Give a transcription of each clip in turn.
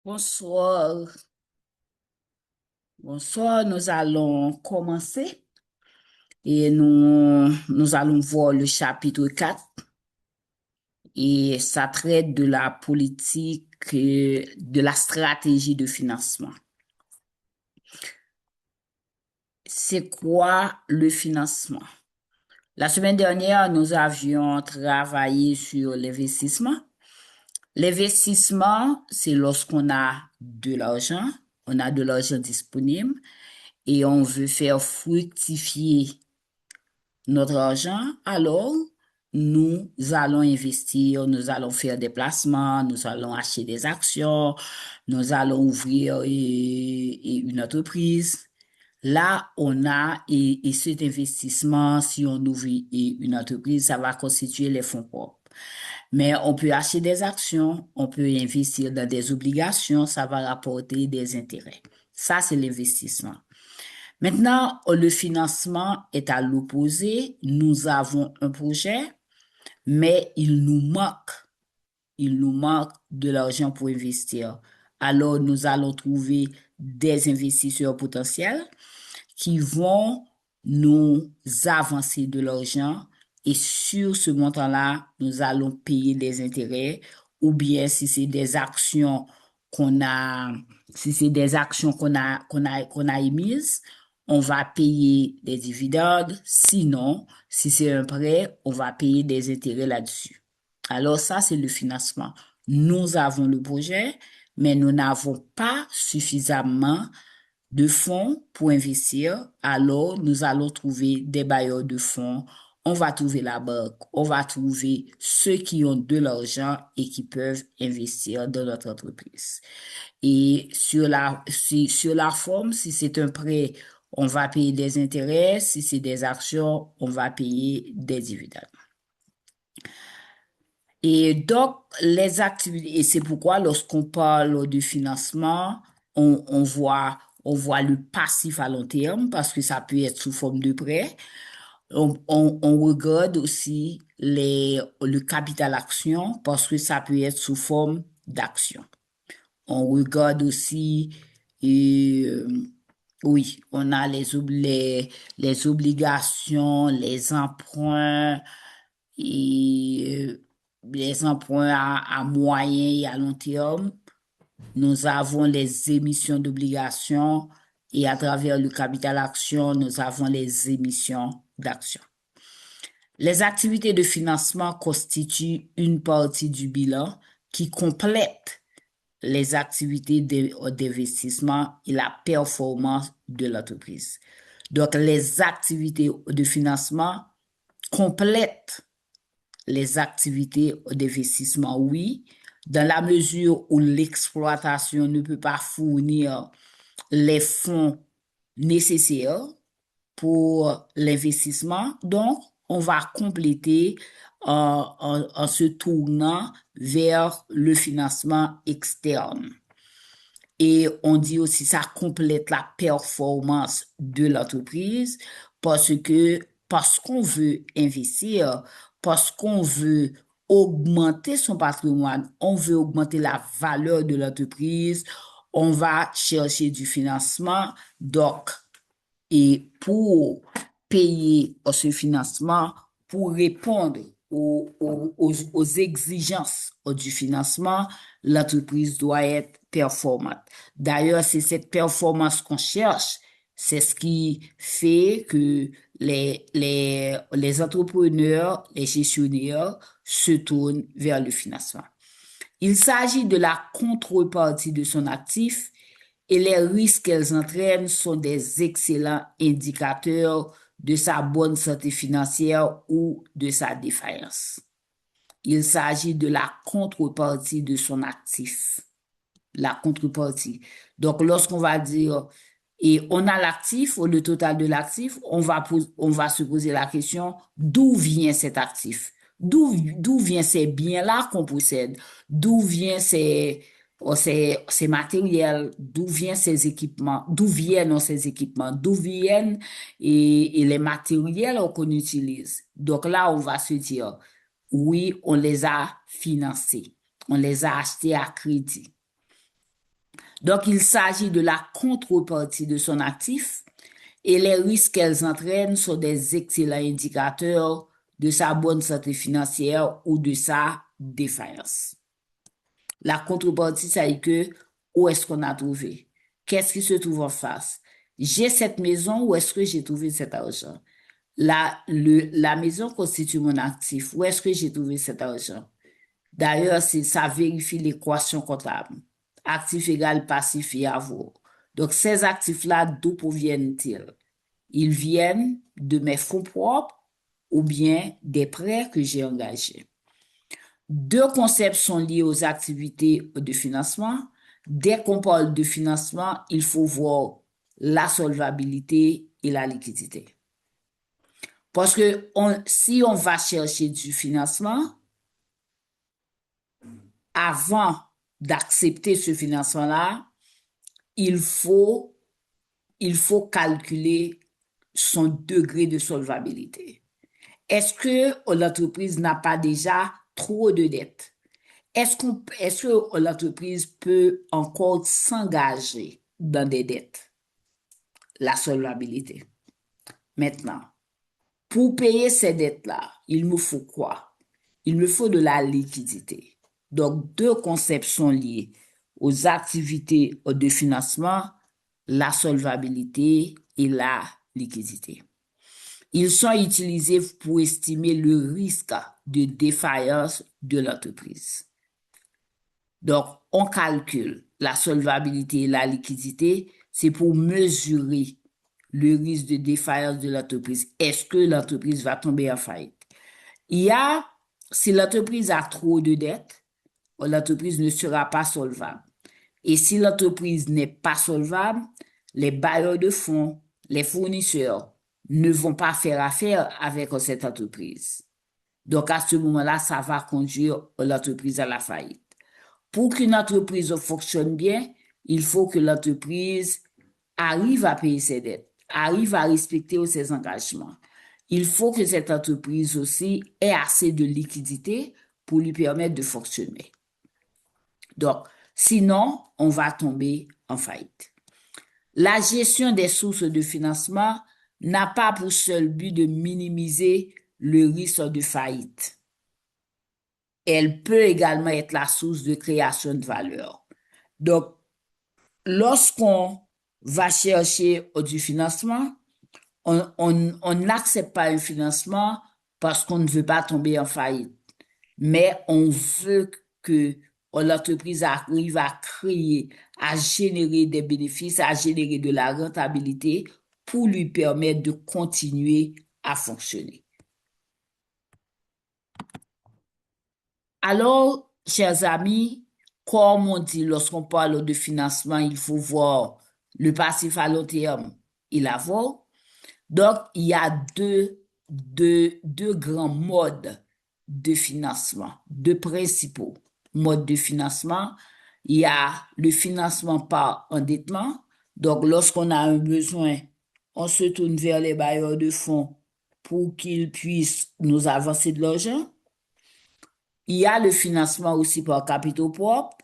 Bonsoir. Bonsoir, nous allons commencer et nous allons voir le chapitre 4 et ça traite de la politique, de la stratégie de financement. C'est quoi le financement? La semaine dernière, nous avions travaillé sur l'investissement. L'investissement, c'est lorsqu'on a de l'argent disponible et on veut faire fructifier notre argent, alors nous allons investir, nous allons faire des placements, nous allons acheter des actions, nous allons ouvrir une entreprise. Là, et cet investissement, si on ouvre une entreprise, ça va constituer les fonds propres. Mais on peut acheter des actions, on peut investir dans des obligations, ça va rapporter des intérêts. Ça, c'est l'investissement. Maintenant, le financement est à l'opposé. Nous avons un projet, mais il nous manque de l'argent pour investir. Alors, nous allons trouver des investisseurs potentiels qui vont nous avancer de l'argent et sur ce montant-là, nous allons payer des intérêts ou bien si c'est des actions qu'on a, si c'est des actions qu'on a émises, on va payer des dividendes. Sinon, si c'est un prêt, on va payer des intérêts là-dessus. Alors ça, c'est le financement. Nous avons le projet, mais nous n'avons pas suffisamment de fonds pour investir, alors nous allons trouver des bailleurs de fonds, on va trouver la banque, on va trouver ceux qui ont de l'argent et qui peuvent investir dans notre entreprise. Et sur la forme, si c'est un prêt, on va payer des intérêts, si c'est des actions, on va payer des dividendes. Et donc, les activités, et c'est pourquoi lorsqu'on parle de financement, on voit le passif à long terme parce que ça peut être sous forme de prêt. On regarde aussi le capital action parce que ça peut être sous forme d'action. On regarde aussi, euh, oui, on a les obligations, les emprunts, et les emprunts à moyen et à long terme. Nous avons les émissions d'obligations et à travers le capital action, nous avons les émissions d'actions. Les activités de financement constituent une partie du bilan qui complète les activités d'investissement et la performance de l'entreprise. Donc, les activités de financement complètent les activités d'investissement, oui, dans la mesure où l'exploitation ne peut pas fournir les fonds nécessaires pour l'investissement. Donc, on va compléter en se tournant vers le financement externe. Et on dit aussi ça complète la performance de l'entreprise parce qu'on veut investir, parce qu'on veut augmenter son patrimoine, on veut augmenter la valeur de l'entreprise, on va chercher du financement. Donc, et pour payer ce financement, pour répondre aux exigences du financement, l'entreprise doit être performante. D'ailleurs, c'est cette performance qu'on cherche. C'est ce qui fait que les entrepreneurs, les gestionnaires se tournent vers le financement. Il s'agit de la contrepartie de son actif et les risques qu'elles entraînent sont des excellents indicateurs de sa bonne santé financière ou de sa défaillance. Il s'agit de la contrepartie de son actif. La contrepartie. Donc, lorsqu'on va dire, et on a l'actif, ou le total de l'actif, on va se poser la question, d'où vient cet actif? D'où vient ces biens-là qu'on possède? D'où vient ces matériels? D'où viennent ces équipements? D'où viennent ces équipements? D'où viennent et les matériels qu'on utilise? Donc là, on va se dire, oui, on les a financés. On les a achetés à crédit. Donc, il s'agit de la contrepartie de son actif et les risques qu'elles entraînent sont des excellents indicateurs de sa bonne santé financière ou de sa défaillance. La contrepartie, ça dit que où est-ce qu'on a trouvé? Qu'est-ce qui se trouve en face? J'ai cette maison, où est-ce que j'ai trouvé cet argent? La maison constitue mon actif. Où est-ce que j'ai trouvé cet argent? D'ailleurs, ça vérifie l'équation comptable. Actif égale passif et avoir. Donc, ces actifs-là, d'où proviennent-ils? Ils viennent de mes fonds propres ou bien des prêts que j'ai engagés. Deux concepts sont liés aux activités de financement. Dès qu'on parle de financement, il faut voir la solvabilité et la liquidité. Parce que si on va chercher du financement, avant d'accepter ce financement-là, il faut, il faut calculer son degré de solvabilité. Est-ce que l'entreprise n'a pas déjà trop de dettes? Est-ce que l'entreprise peut encore s'engager dans des dettes? La solvabilité. Maintenant, pour payer ces dettes-là, il me faut quoi? Il me faut de la liquidité. Donc, deux concepts sont liés aux activités de financement, la solvabilité et la liquidité. Ils sont utilisés pour estimer le risque de défaillance de l'entreprise. Donc, on calcule la solvabilité et la liquidité, c'est pour mesurer le risque de défaillance de l'entreprise. Est-ce que l'entreprise va tomber en faillite? Si l'entreprise a trop de dettes, l'entreprise ne sera pas solvable. Et si l'entreprise n'est pas solvable, les bailleurs de fonds, les fournisseurs ne vont pas faire affaire avec cette entreprise. Donc, à ce moment-là, ça va conduire l'entreprise à la faillite. Pour qu'une entreprise fonctionne bien, il faut que l'entreprise arrive à payer ses dettes, arrive à respecter ses engagements. Il faut que cette entreprise aussi ait assez de liquidité pour lui permettre de fonctionner. Donc, sinon, on va tomber en faillite. La gestion des sources de financement n'a pas pour seul but de minimiser le risque de faillite. Elle peut également être la source de création de valeur. Donc, lorsqu'on va chercher du financement, on n'accepte pas un financement parce qu'on ne veut pas tomber en faillite, mais on veut que l'entreprise arrive à créer, à générer des bénéfices, à générer de la rentabilité pour lui permettre de continuer à fonctionner. Alors, chers amis, comme on dit, lorsqu'on parle de financement, il faut voir le passif à long terme et l'avoir. Donc, il y a deux grands modes de financement, deux principaux modes de financement. Il y a le financement par endettement. Donc, lorsqu'on a un besoin, on se tourne vers les bailleurs de fonds pour qu'ils puissent nous avancer de l'argent. Il y a le financement aussi par capitaux propres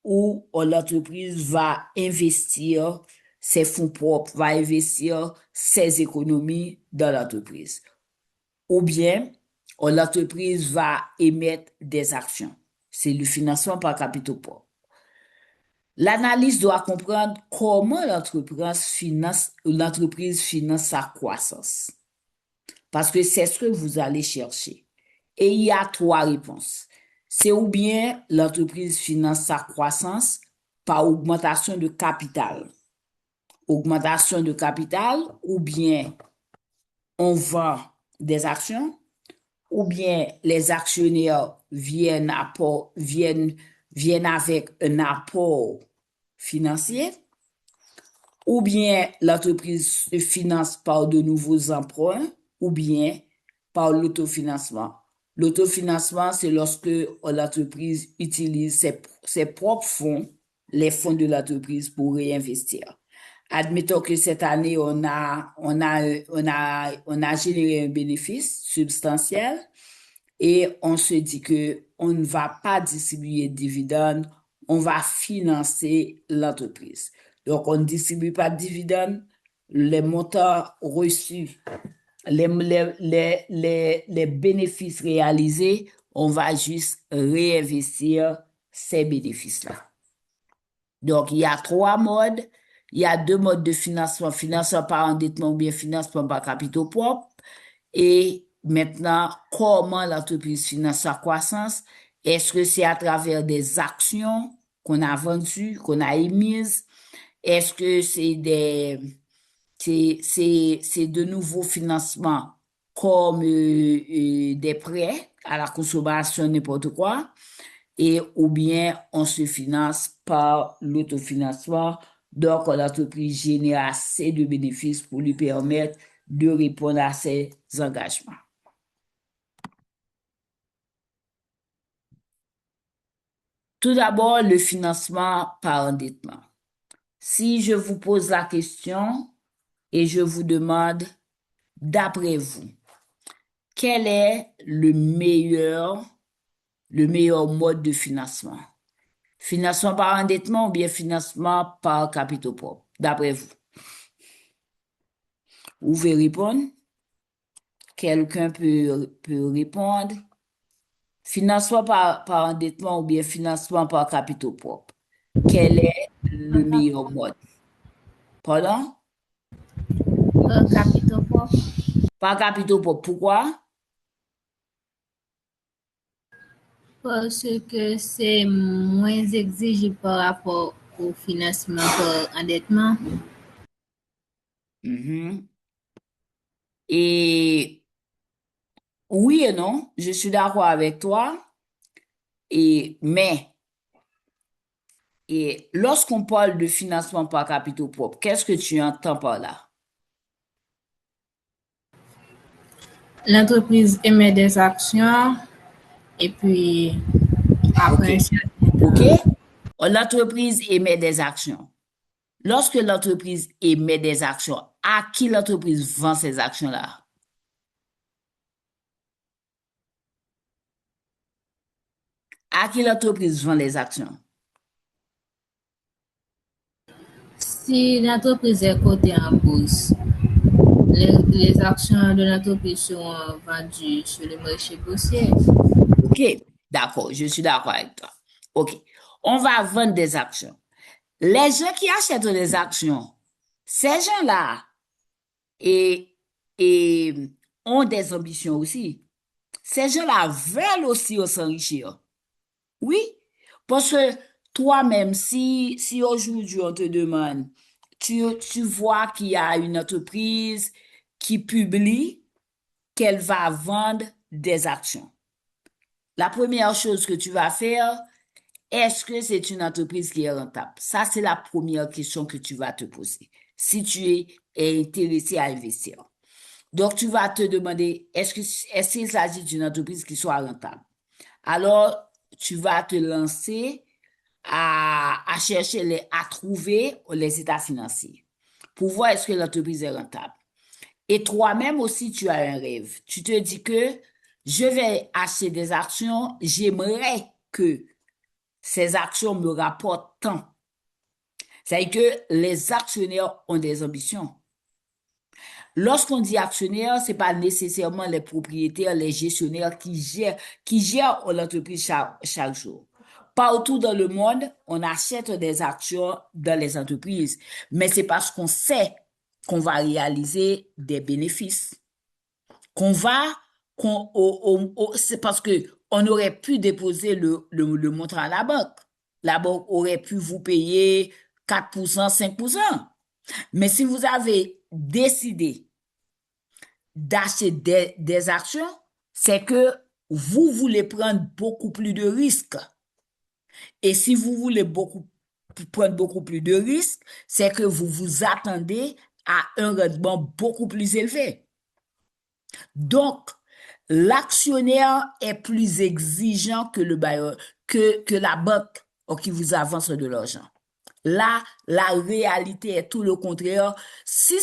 où l'entreprise va investir ses fonds propres, va investir ses économies dans l'entreprise. Ou bien, l'entreprise va émettre des actions. C'est le financement par capitaux propres. L'analyse doit comprendre comment l'entreprise finance sa croissance. Parce que c'est ce que vous allez chercher. Et il y a trois réponses. C'est ou bien l'entreprise finance sa croissance par augmentation de capital. Augmentation de capital, ou bien on vend des actions, ou bien les actionnaires viennent avec un apport financier, ou bien l'entreprise se finance par de nouveaux emprunts, ou bien par l'autofinancement. L'autofinancement, c'est lorsque l'entreprise utilise ses propres fonds, les fonds de l'entreprise pour réinvestir. Admettons que cette année, on a généré un bénéfice substantiel et on se dit que on ne va pas distribuer de dividendes, on va financer l'entreprise. Donc, on ne distribue pas de dividendes, les montants reçus, les bénéfices réalisés, on va juste réinvestir ces bénéfices-là. Donc, il y a trois modes. Il y a deux modes de financement, financement par endettement ou bien financement par capitaux propres. Et maintenant, comment l'entreprise finance sa croissance? Est-ce que c'est à travers des actions qu'on a vendues, qu'on a émises? Est-ce que c'est de nouveaux financements comme des prêts à la consommation, n'importe quoi? Et ou bien on se finance par l'autofinancement. Donc, l'entreprise génère assez de bénéfices pour lui permettre de répondre à ses engagements. Tout d'abord, le financement par endettement. Si je vous pose la question et je vous demande, d'après vous, quel est le meilleur mode de financement? Financement par endettement ou bien financement par capitaux propres, d'après vous? Vous pouvez répondre? Quelqu'un peut répondre? Financement par endettement ou bien financement par capitaux propres? Quel est le meilleur mode? Pardon? Capitaux propres Par capitaux propres. Pourquoi? parce que c'est moins exigible par rapport au financement par endettement. Mhm. Et oui et non, je suis d'accord avec toi. Mais lorsqu'on parle de financement par capitaux propres, qu'est-ce que tu entends par là? L'entreprise émet des actions et puis OK. après un certain OK? temps, L'entreprise émet des actions. Lorsque l'entreprise émet des actions, à qui l'entreprise vend ces actions-là? À qui l'entreprise vend les actions? si l'entreprise est cotée en bourse, les actions de l'entreprise seront vendues sur le marché boursier. OK. D'accord, je suis d'accord avec toi. OK. On va vendre des actions. Les gens qui achètent des actions, ces gens-là et, et ont des ambitions aussi. Ces gens-là veulent aussi s'enrichir. Oui, parce que toi-même, si aujourd'hui on te demande, tu vois qu'il y a une entreprise qui publie qu'elle va vendre des actions. La première chose que tu vas faire, est-ce que c'est une entreprise qui est rentable? Ça, c'est la première question que tu vas te poser si tu es intéressé à investir. Donc, tu vas te demander, est-ce qu'il s'agit d'une entreprise qui soit rentable? Alors, tu vas te lancer à chercher à trouver les états financiers pour voir est-ce que l'entreprise est rentable. Et toi-même aussi, tu as un rêve. Tu te dis que je vais acheter des actions, j'aimerais que ces actions me rapportent tant. C'est-à-dire que les actionnaires ont des ambitions. Lorsqu'on dit actionnaire, c'est pas nécessairement les propriétaires, les gestionnaires qui gèrent l'entreprise chaque jour. Partout dans le monde, on achète des actions dans les entreprises, mais c'est parce qu'on sait qu'on va réaliser des bénéfices, qu'on va, c'est parce que on aurait pu déposer le montant à la banque. La banque aurait pu vous payer 4%, 5%. Mais si vous avez décidé d'acheter des actions, c'est que vous voulez prendre beaucoup plus de risques. Et si vous voulez prendre beaucoup plus de risques, c'est que vous vous attendez à un rendement beaucoup plus élevé. Donc, l'actionnaire est plus exigeant que le bailleur, que la banque qui vous avance de l'argent. Là, la réalité est tout le contraire. Si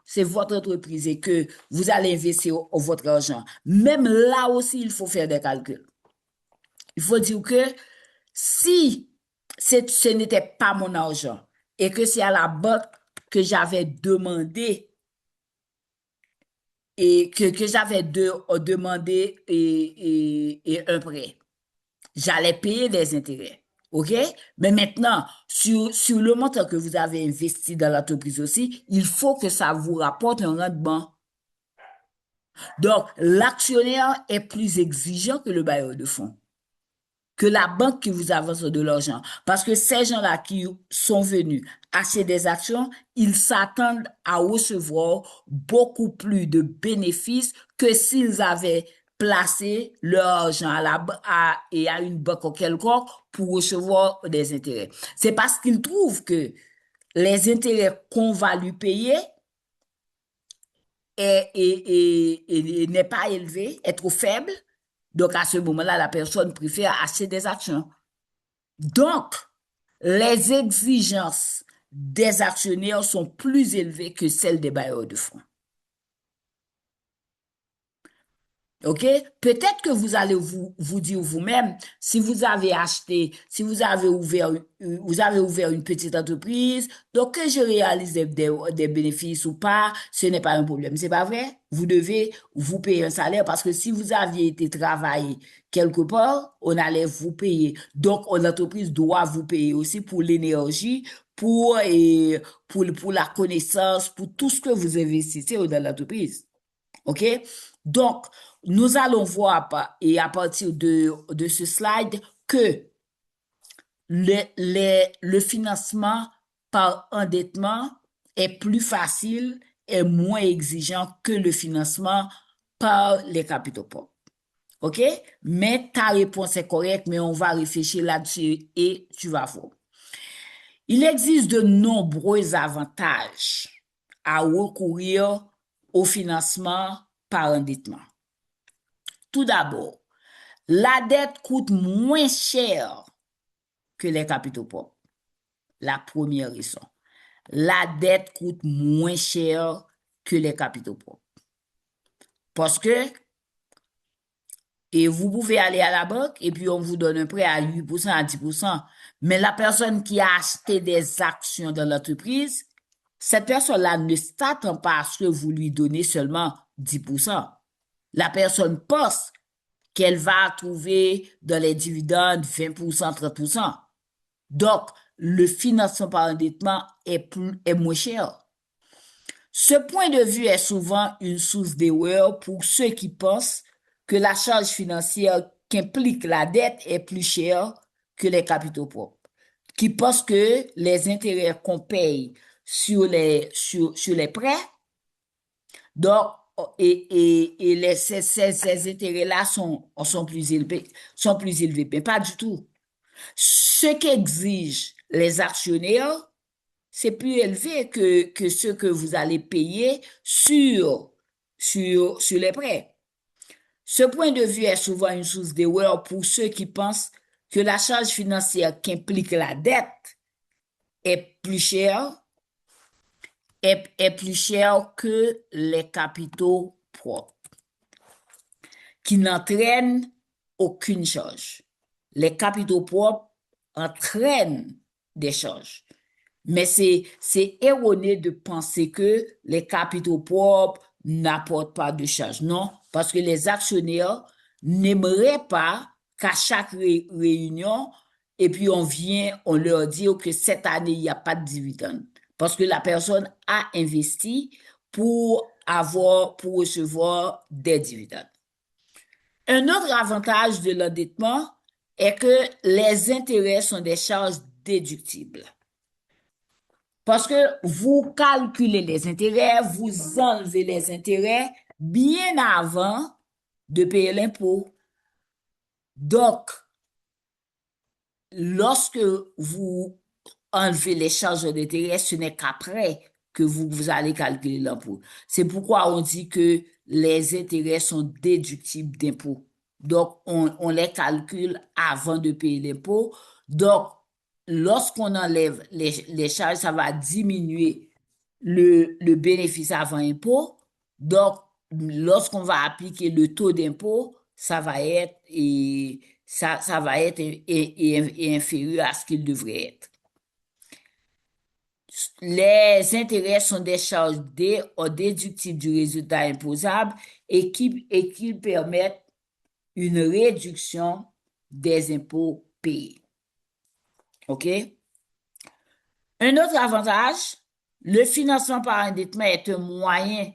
c'est votre entreprise et que vous allez investir votre argent, même là aussi, il faut faire des calculs. Il faut dire que si ce n'était pas mon argent et que c'est à la banque que j'avais demandé et que j'avais demandé et un prêt, j'allais payer des intérêts. OK? Mais maintenant, sur le montant que vous avez investi dans l'entreprise aussi, il faut que ça vous rapporte un rendement. Donc, l'actionnaire est plus exigeant que le bailleur de fonds, que la banque qui vous avance de l'argent. Parce que ces gens-là qui sont venus acheter des actions, ils s'attendent à recevoir beaucoup plus de bénéfices que s'ils avaient placé leur argent à une banque quelconque pour recevoir des intérêts. C'est parce qu'ils trouvent que les intérêts qu'on va lui payer n'est pas élevé, est trop faible. Donc, à ce moment-là, la personne préfère acheter des actions. Donc, les exigences des actionnaires sont plus élevées que celles des bailleurs de fonds. OK? Peut-être que vous allez vous dire vous-même, si vous avez acheté, si vous avez ouvert une petite entreprise, donc que je réalise des bénéfices ou pas, ce n'est pas un problème. C'est pas vrai? Vous devez vous payer un salaire parce que si vous aviez été travailler quelque part, on allait vous payer. Donc, l'entreprise doit vous payer aussi pour l'énergie, pour la connaissance, pour tout ce que vous investissez dans l'entreprise. OK? Donc, nous allons voir et à partir de ce slide que le financement par endettement est plus facile et moins exigeant que le financement par les capitaux propres. OK? Mais ta réponse est correcte, mais on va réfléchir là-dessus et tu vas voir. Il existe de nombreux avantages à recourir au financement par endettement. Tout d'abord, la dette coûte moins cher que les capitaux propres. La première raison. La dette coûte moins cher que les capitaux propres. Parce que, et vous pouvez aller à la banque et puis on vous donne un prêt à 8%, à 10%. Mais la personne qui a acheté des actions dans l'entreprise, cette personne-là ne s'attend pas à ce que vous lui donnez seulement 10%. La personne pense qu'elle va trouver dans les dividendes 20%, 30%. Donc, le financement par endettement est moins cher. Ce point de vue est souvent une source d'erreur pour ceux qui pensent que la charge financière qu'implique la dette est plus chère que les capitaux propres, qui pensent que les intérêts qu'on paye sur les prêts, donc, ces intérêts-là sont plus élevés, mais pas du tout. Ce qu'exigent les actionnaires, c'est plus élevé que ce que vous allez payer sur les prêts. Ce point de vue est souvent une source d'erreur pour ceux qui pensent que la charge financière qu'implique la dette est plus chère, est plus chère que les capitaux propres, qui n'entraînent aucune charge. Les capitaux propres entraînent des charges. Mais c'est erroné de penser que les capitaux propres n'apportent pas de charge. Non, parce que les actionnaires n'aimeraient pas qu'à chaque réunion, et puis on vient, on leur dit que cette année, il n'y a pas de dividende. Parce que la personne a investi pour recevoir des dividendes. Un autre avantage de l'endettement est que les intérêts sont des charges déductibles. Parce que vous calculez les intérêts, vous enlevez les intérêts bien avant de payer l'impôt. Donc, lorsque vous enlevez les charges d'intérêt, ce n'est qu'après que vous allez calculer l'impôt. C'est pourquoi on dit que les intérêts sont déductibles d'impôt. Donc, on les calcule avant de payer l'impôt. Donc, lorsqu'on enlève les charges, ça va diminuer le bénéfice avant impôt. Donc, lorsqu'on va appliquer le taux d'impôt, ça va être inférieur à ce qu'il devrait être. Les intérêts sont des charges déductibles du résultat imposable et qui permettent une réduction des impôts payés. OK? Un autre avantage, le financement par endettement est un moyen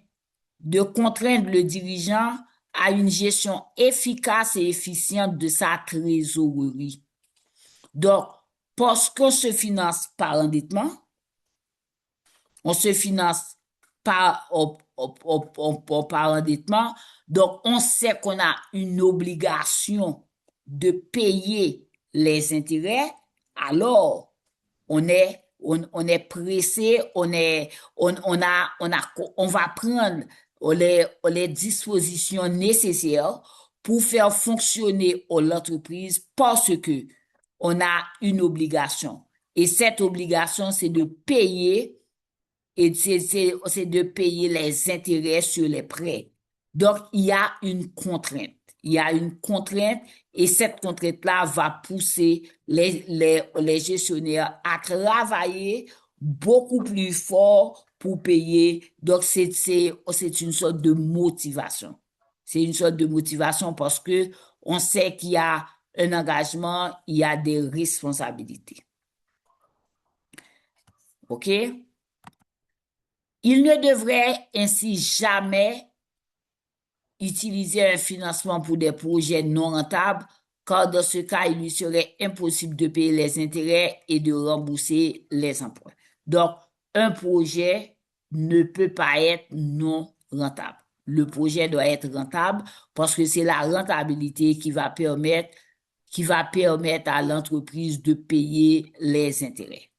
de contraindre le dirigeant à une gestion efficace et efficiente de sa trésorerie. Donc, parce qu'on se finance par endettement, on se finance par endettement, donc on sait qu'on a une obligation de payer les intérêts, alors on est pressé, on va prendre les dispositions nécessaires pour faire fonctionner l'entreprise parce que on a une obligation. Et cette obligation, c'est de payer c'est de payer les intérêts sur les prêts. Donc, il y a une contrainte. Il y a une contrainte et cette contrainte-là va pousser les gestionnaires à travailler beaucoup plus fort pour payer. Donc, c'est une sorte de motivation. C'est une sorte de motivation parce que on sait qu'il y a un engagement, il y a des responsabilités. OK? Il ne devrait ainsi jamais utiliser un financement pour des projets non rentables, car dans ce cas, il lui serait impossible de payer les intérêts et de rembourser les emprunts. Donc, un projet ne peut pas être non rentable. Le projet doit être rentable parce que c'est la rentabilité qui va permettre à l'entreprise de payer les intérêts.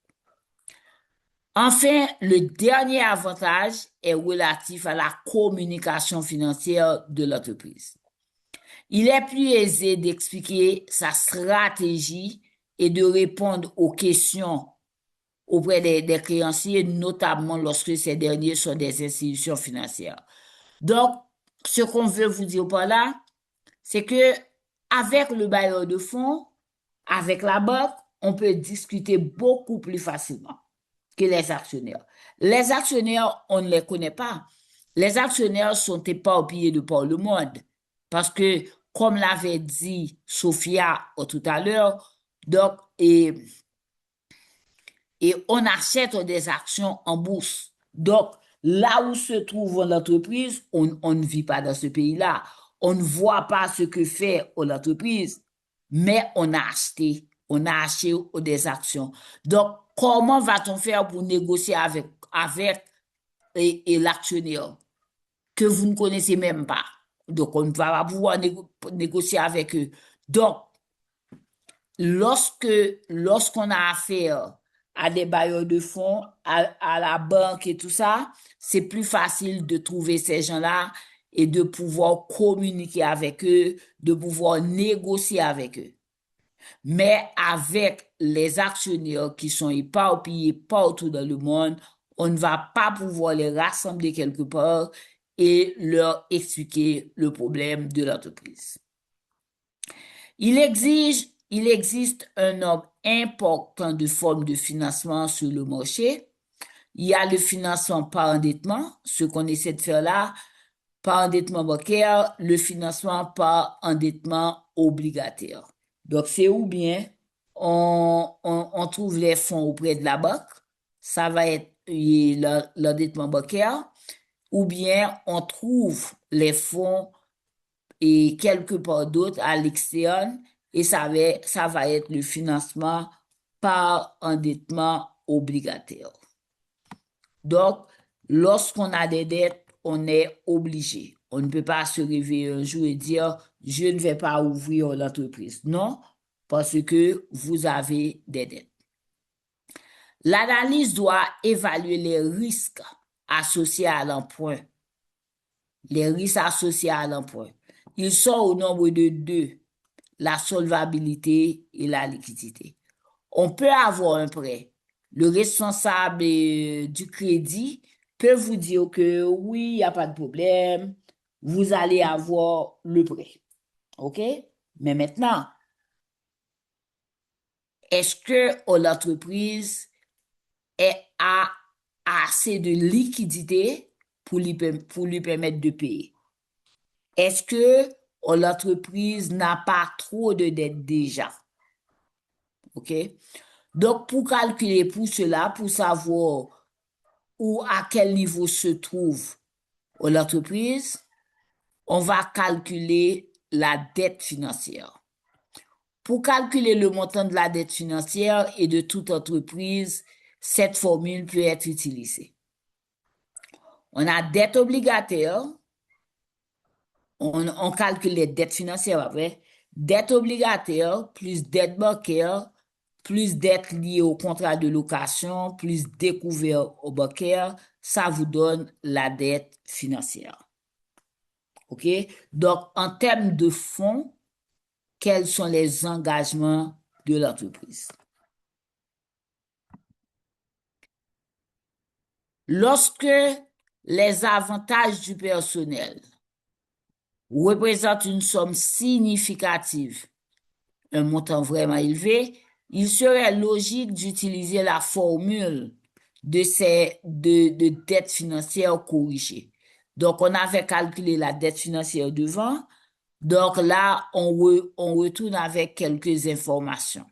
Enfin, le dernier avantage est relatif à la communication financière de l'entreprise. Il est plus aisé d'expliquer sa stratégie et de répondre aux questions auprès des créanciers, notamment lorsque ces derniers sont des institutions financières. Donc, ce qu'on veut vous dire par là, c'est que avec le bailleur de fonds, avec la banque, on peut discuter beaucoup plus facilement que les actionnaires. Les actionnaires, on ne les connaît pas. Les actionnaires sont éparpillés de par le monde parce que, comme l'avait dit Sophia tout à l'heure, donc, et on achète des actions en bourse. Donc, là où se trouve l'entreprise, on ne vit pas dans ce pays-là. On ne voit pas ce que fait l'entreprise, mais on a acheté des actions. Donc, comment va-t-on faire pour négocier avec l'actionnaire que vous ne connaissez même pas? Donc, on ne va pas pouvoir négocier avec eux. Donc, lorsqu'on a affaire à des bailleurs de fonds, à la banque et tout ça, c'est plus facile de trouver ces gens-là et de pouvoir communiquer avec eux, de pouvoir négocier avec eux. Mais avec les actionnaires qui sont éparpillés partout dans le monde, on ne va pas pouvoir les rassembler quelque part et leur expliquer le problème de l'entreprise. Il exige il existe un nombre important de formes de financement sur le marché. Il y a le financement par endettement, ce qu'on essaie de faire là, par endettement bancaire, le financement par endettement obligataire. Donc, c'est ou bien on trouve les fonds auprès de la banque, ça va être l'endettement bancaire, ou bien on trouve les fonds et quelque part d'autre à l'extérieur, et ça va être le financement par endettement obligataire. Donc, lorsqu'on a des dettes, on est obligé. On ne peut pas se réveiller un jour et dire, je ne vais pas ouvrir l'entreprise. Non, parce que vous avez des dettes. L'analyse doit évaluer les risques associés à l'emprunt. Les risques associés à l'emprunt. Ils sont au nombre de deux, la solvabilité et la liquidité. On peut avoir un prêt. Le responsable du crédit peut vous dire que oui, il n'y a pas de problème, vous allez avoir le prêt. OK? Mais maintenant, est-ce que l'entreprise a assez de liquidité pour lui permettre de payer? Est-ce que l'entreprise n'a pas trop de dettes déjà? OK? Donc, pour calculer pour cela, pour savoir ou à quel niveau se trouve l'entreprise, on va calculer la dette financière. Pour calculer le montant de la dette financière et de toute entreprise, cette formule peut être utilisée. On a dette obligataire, on calcule les dettes financières après, dette obligataire plus dette bancaire plus dette liée au contrat de location, plus découvert au bancaire, ça vous donne la dette financière. OK? Donc, en termes de fonds, quels sont les engagements de l'entreprise? Lorsque les avantages du personnel représentent une somme significative, un montant vraiment élevé, il serait logique d'utiliser la formule de dette financière corrigée. Donc, on avait calculé la dette financière devant. Donc là, on retourne avec quelques informations.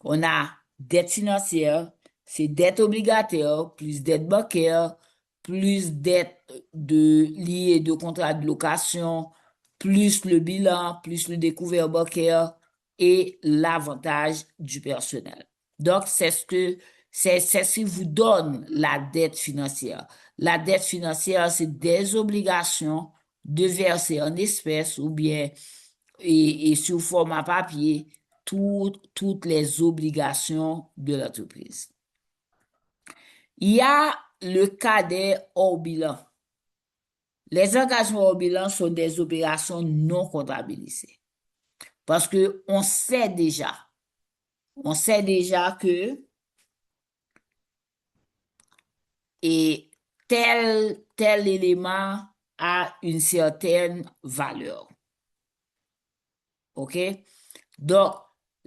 On a dette financière, c'est dette obligataire, plus dette bancaire, plus dette liée de contrat de location, plus le bilan, plus le découvert bancaire et l'avantage du personnel. Donc, c'est ce qui vous donne la dette financière. La dette financière, c'est des obligations de verser en espèces ou bien et sous format papier toutes les obligations de l'entreprise. Il y a le cas des hors bilan. Les engagements hors bilan sont des opérations non comptabilisées. Parce que on sait déjà que et tel élément a une certaine valeur. OK? Donc,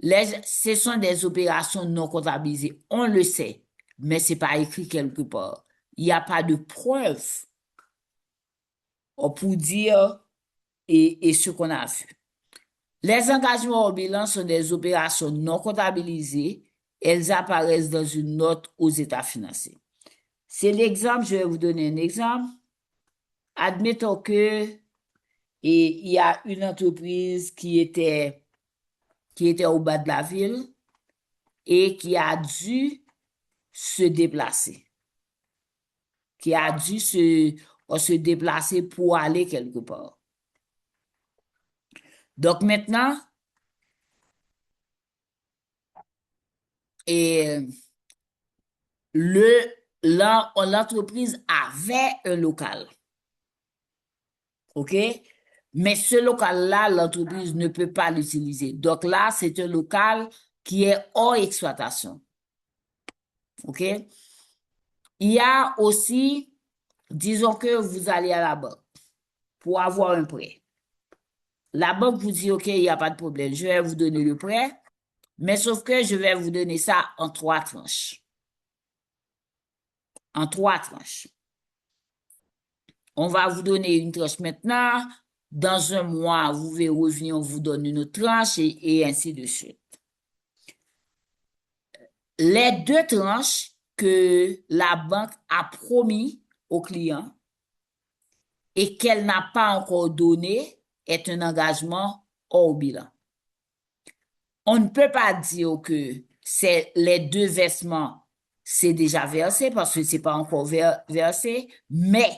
ce sont des opérations non comptabilisées. On le sait, mais c'est pas écrit quelque part. Il n'y a pas de preuve pour dire et ce qu'on a vu. Les engagements au bilan sont des opérations non comptabilisées. Elles apparaissent dans une note aux états financiers. C'est l'exemple, je vais vous donner un exemple. Admettons que il y a une entreprise qui était au bas de la ville et qui a dû se déplacer, se déplacer pour aller quelque part. Donc maintenant, et l'entreprise avait un local, OK? Mais ce local-là, l'entreprise ne peut pas l'utiliser. Donc là, c'est un local qui est hors exploitation, OK? Il y a aussi, disons que vous allez à la banque pour avoir un prêt. La banque vous dit, OK, il n'y a pas de problème, je vais vous donner le prêt, Mais sauf que je vais vous donner ça en 3 tranches. En 3 tranches. On va vous donner une tranche maintenant. Dans un mois, vous verrez revenir, on vous donne une autre tranche et ainsi de suite. Les 2 tranches que la banque a promis au client et qu'elle n'a pas encore donné est un engagement hors bilan. On ne peut pas dire que c'est les 2 versements, c'est déjà versé parce que c'est pas encore versé, mais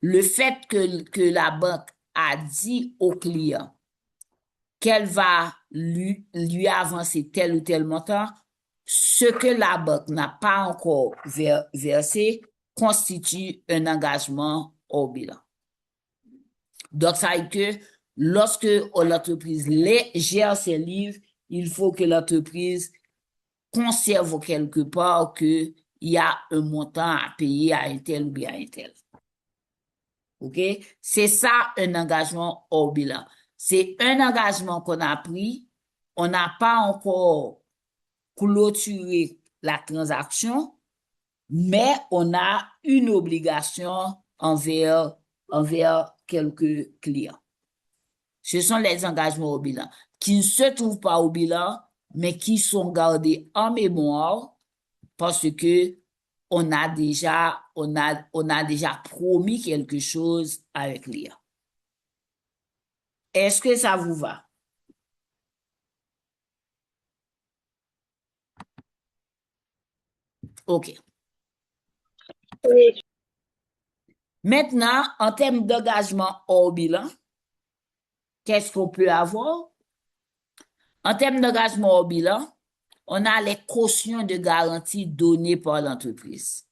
le fait que la banque a dit au client qu'elle va lui avancer tel ou tel montant, ce que la banque n'a pas encore versé constitue un engagement au bilan. Donc, ça veut dire que lorsque l'entreprise gère ses livres, il faut que l'entreprise conserve quelque part qu'il y a un montant à payer à un tel ou bien à un tel. OK? C'est ça un engagement hors bilan. C'est un engagement qu'on a pris. On n'a pas encore clôturé la transaction, mais on a une obligation envers quelques clients. Ce sont les engagements au bilan qui ne se trouvent pas au bilan, mais qui sont gardés en mémoire parce que on a déjà promis quelque chose avec l'IA. Est-ce que ça vous va? OK. Oui. Maintenant, en termes d'engagement hors bilan, qu'est-ce qu'on peut avoir? En termes d'engagement hors bilan, on a les cautions de garantie données par l'entreprise.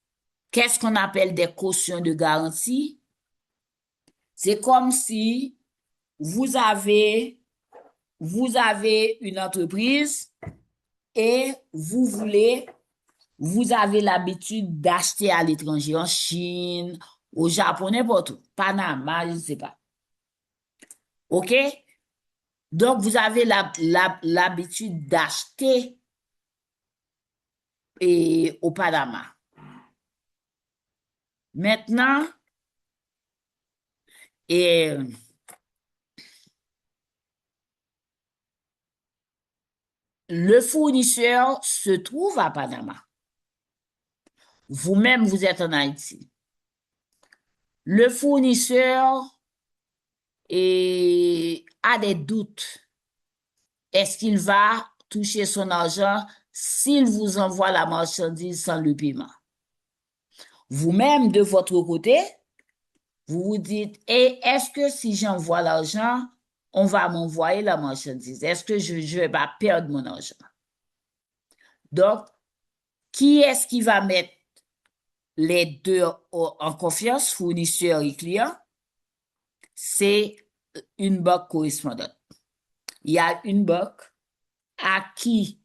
Qu'est-ce qu'on appelle des cautions de garantie? C'est comme si vous avez une entreprise et vous avez l'habitude d'acheter à l'étranger, en Chine, au Japon, n'importe où, Panama, je ne sais pas. OK? Donc, vous avez l'habitude d'acheter au Panama. Maintenant, et le fournisseur se trouve à Panama. Vous-même, vous êtes en Haïti. Le fournisseur a des doutes. Est-ce qu'il va toucher son argent s'il vous envoie la marchandise sans le paiement? Vous-même, de votre côté, vous vous dites, et est-ce que si j'envoie l'argent, on va m'envoyer la marchandise? Est-ce que je ne vais pas perdre mon argent? Donc, qui est-ce qui va mettre les deux en confiance, fournisseur et client? C'est une banque correspondante. Il y a une banque à qui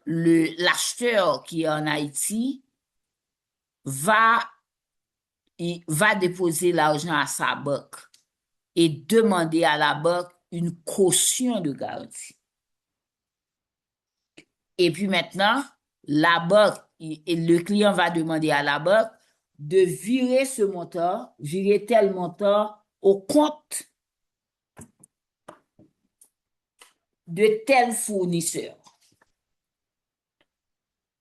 l'acheteur qui est en Haïti va déposer l'argent à sa banque et demander à la banque une caution de garantie. Et puis maintenant, la banque et le client va demander à la banque de virer ce montant, virer tel montant au compte de tel fournisseur.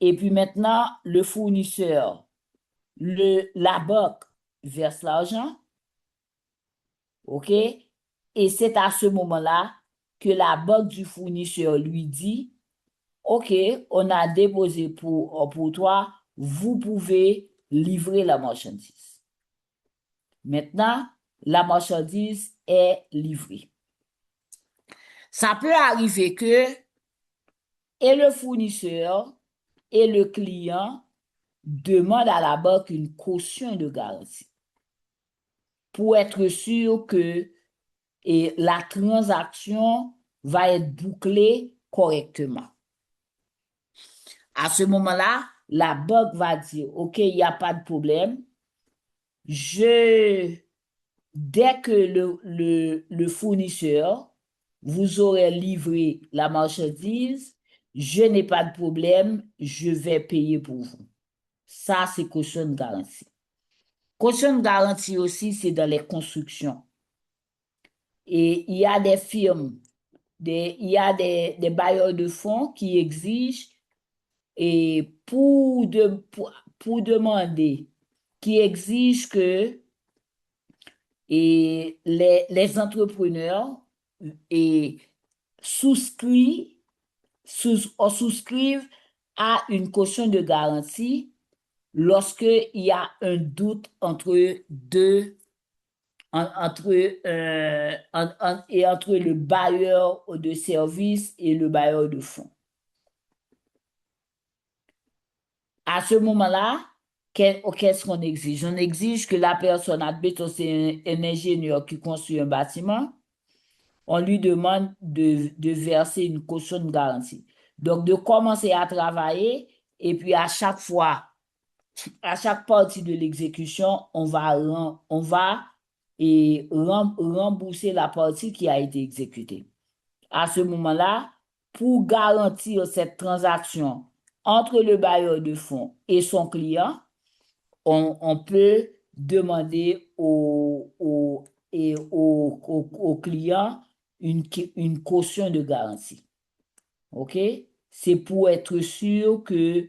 Et puis maintenant, le fournisseur, la banque verse l'argent, OK? Et c'est à ce moment-là que la banque du fournisseur lui dit, OK, on a déposé pour toi, vous pouvez livrer la marchandise. Maintenant, la marchandise est livrée. Ça peut arriver que et le fournisseur et le client demandent à la banque une caution de garantie pour être sûr que la transaction va être bouclée correctement. À ce moment-là, la banque va dire, OK, il n'y a pas de problème. Dès que le fournisseur vous aurez livré la marchandise, je n'ai pas de problème, je vais payer pour vous. Ça, c'est caution de garantie. Caution de garantie aussi, c'est dans les constructions. Et il y a des firmes, il y a des bailleurs de fonds qui exigent et pour demander, qui exigent que les entrepreneurs et souscrivent, souscrivent à une caution de garantie lorsque il y a un doute entre le bailleur de service et le bailleur de fonds. À ce moment-là, qu'est-ce qu'on exige? On exige que la personne, admettons, c'est un ingénieur qui construit un bâtiment, on lui demande de verser une caution de garantie. Donc, de commencer à travailler et puis à chaque fois, à chaque partie de l'exécution, on va rembourser la partie qui a été exécutée. À ce moment-là, pour garantir cette transaction entre le bailleur de fonds et son client, on peut demander au client une caution de garantie. OK? C'est pour être sûr que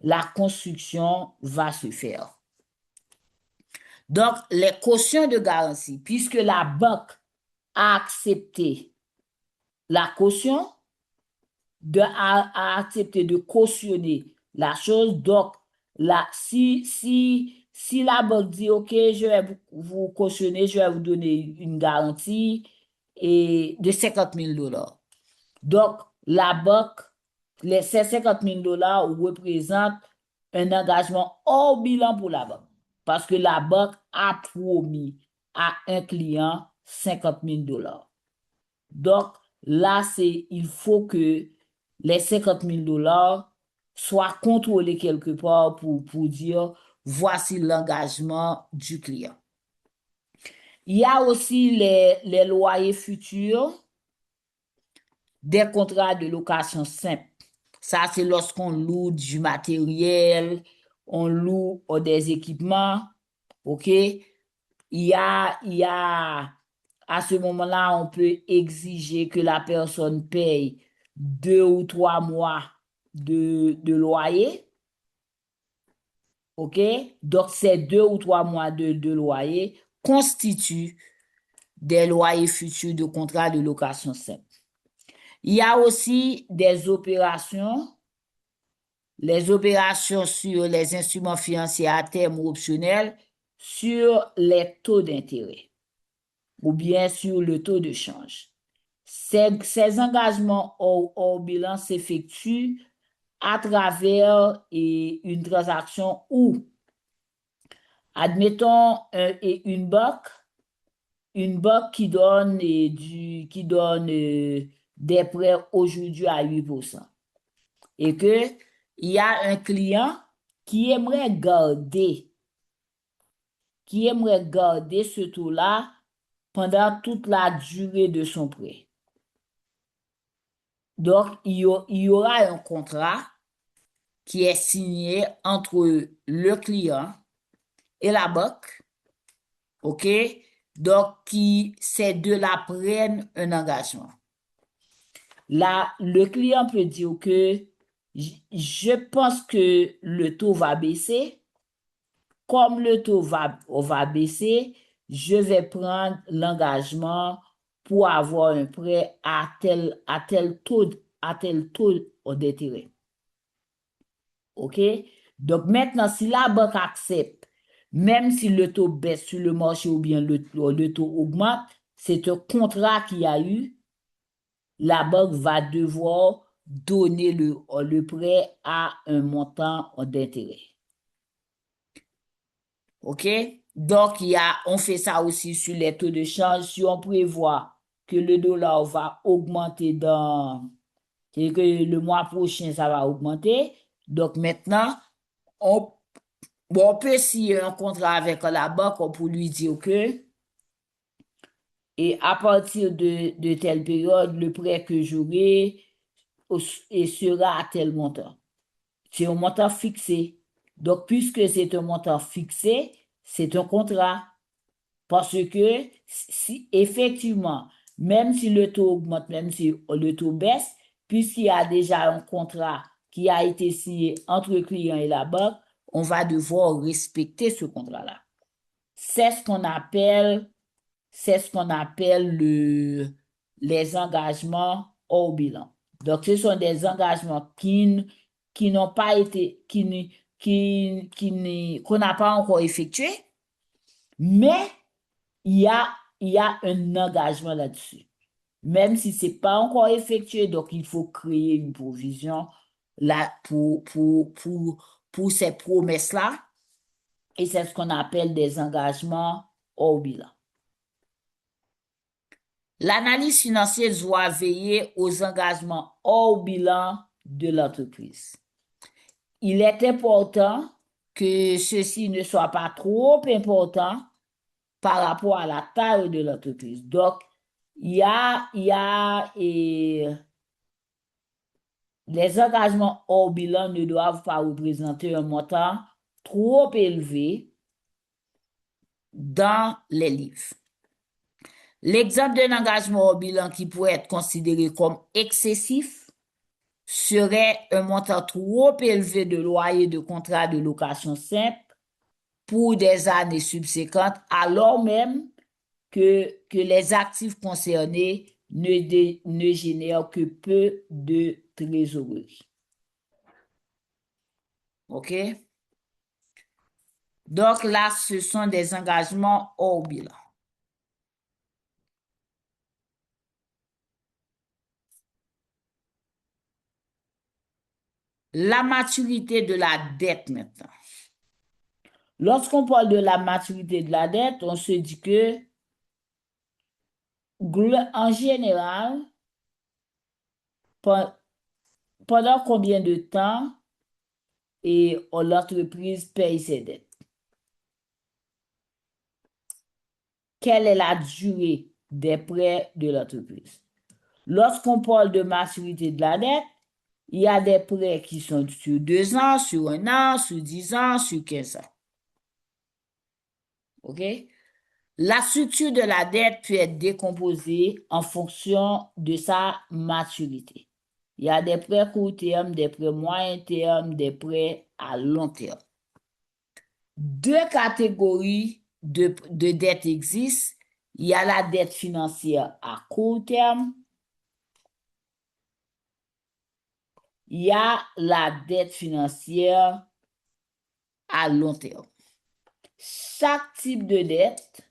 la construction va se faire. Donc, les cautions de garantie, puisque la banque a accepté la caution, a accepté de cautionner la chose, donc si la banque dit, OK, je vais vous cautionner, je vais vous donner une garantie de 50 000 dollars. Donc, la banque, ces 50 000 dollars représentent un engagement hors bilan pour la banque. Parce que la banque a promis à un client 50 000 dollars. Donc, là, il faut que les 50 000 dollars soient contrôlés quelque part pour dire, voici l'engagement du client. Il y a aussi les loyers futurs des contrats de location simple. Ça, c'est lorsqu'on loue du matériel, on loue des équipements, OK? À ce moment-là, on peut exiger que la personne paye 2 ou 3 mois de loyer, OK? Donc, ces 2 ou 3 mois de loyer constituent des loyers futurs de contrat de location simple. Il y a aussi les opérations sur les instruments financiers à terme ou optionnels sur les taux d'intérêt ou bien sur le taux de change. Ces engagements hors bilan s'effectuent à travers une transaction où, admettons, une banque qui donne des prêts aujourd'hui à 8%. Et que il y a un client qui aimerait garder ce taux-là pendant toute la durée de son prêt. Donc, il y aura un contrat qui est signé entre le client et la banque, OK? Donc, ces deux-là prennent un engagement. Là, le client peut dire que je pense que le taux va baisser. Comme le taux va baisser, je vais prendre l'engagement pour avoir un prêt à tel taux d'intérêt. OK? Donc maintenant, si la banque accepte, même si le taux baisse sur le marché ou bien le taux augmente, c'est un contrat qu'il y a eu, la banque va devoir donner le prêt à un montant d'intérêt. OK? Donc, on fait ça aussi sur les taux de change. Si on prévoit que le dollar va augmenter c'est que le mois prochain, ça va augmenter. Donc, maintenant, on, on peut signer un contrat avec la banque pour lui dire que et à partir de telle période, le prêt que j'aurai et sera à tel montant. C'est un montant fixé. Donc, puisque c'est un montant fixé, c'est un contrat. Parce que si effectivement, même si le taux augmente, même si le taux baisse, puisqu'il y a déjà un contrat qui a été signé entre le client et la banque, on va devoir respecter ce contrat-là. C'est ce qu'on appelle, c'est ce qu'on appelle les engagements hors bilan. Donc, ce sont des engagements qui n'ont pas été, qu'on n'a pas encore effectués, mais il y a un engagement là-dessus. Même si ce n'est pas encore effectué, donc il faut créer une provision là pour ces promesses-là. Et c'est ce qu'on appelle des engagements hors bilan. L'analyse financière doit veiller aux engagements hors bilan de l'entreprise. Il est important que ceci ne soit pas trop important par rapport à la taille de l'entreprise. Donc, les engagements hors bilan ne doivent pas représenter un montant trop élevé dans les livres. L'exemple d'un engagement hors bilan qui pourrait être considéré comme excessif serait un montant trop élevé de loyer de contrat de location simple pour des années subséquentes, alors même que les actifs concernés ne génèrent que peu de trésorerie. OK? Donc là, ce sont des engagements hors bilan. La maturité de la dette maintenant. Lorsqu'on parle de la maturité de la dette, on se dit que, en général, pendant combien de temps l'entreprise paye ses dettes? Quelle est la durée des prêts de l'entreprise? Lorsqu'on parle de maturité de la dette, il y a des prêts qui sont sur 2 ans, sur 1 an, sur 10 ans, sur 15 ans. OK? La structure de la dette peut être décomposée en fonction de sa maturité. Il y a des prêts court terme, des prêts moyen terme, des prêts à long terme. 2 catégories de dettes existent. Il y a la dette financière à court terme. Il y a la dette financière à long terme. Chaque type de dette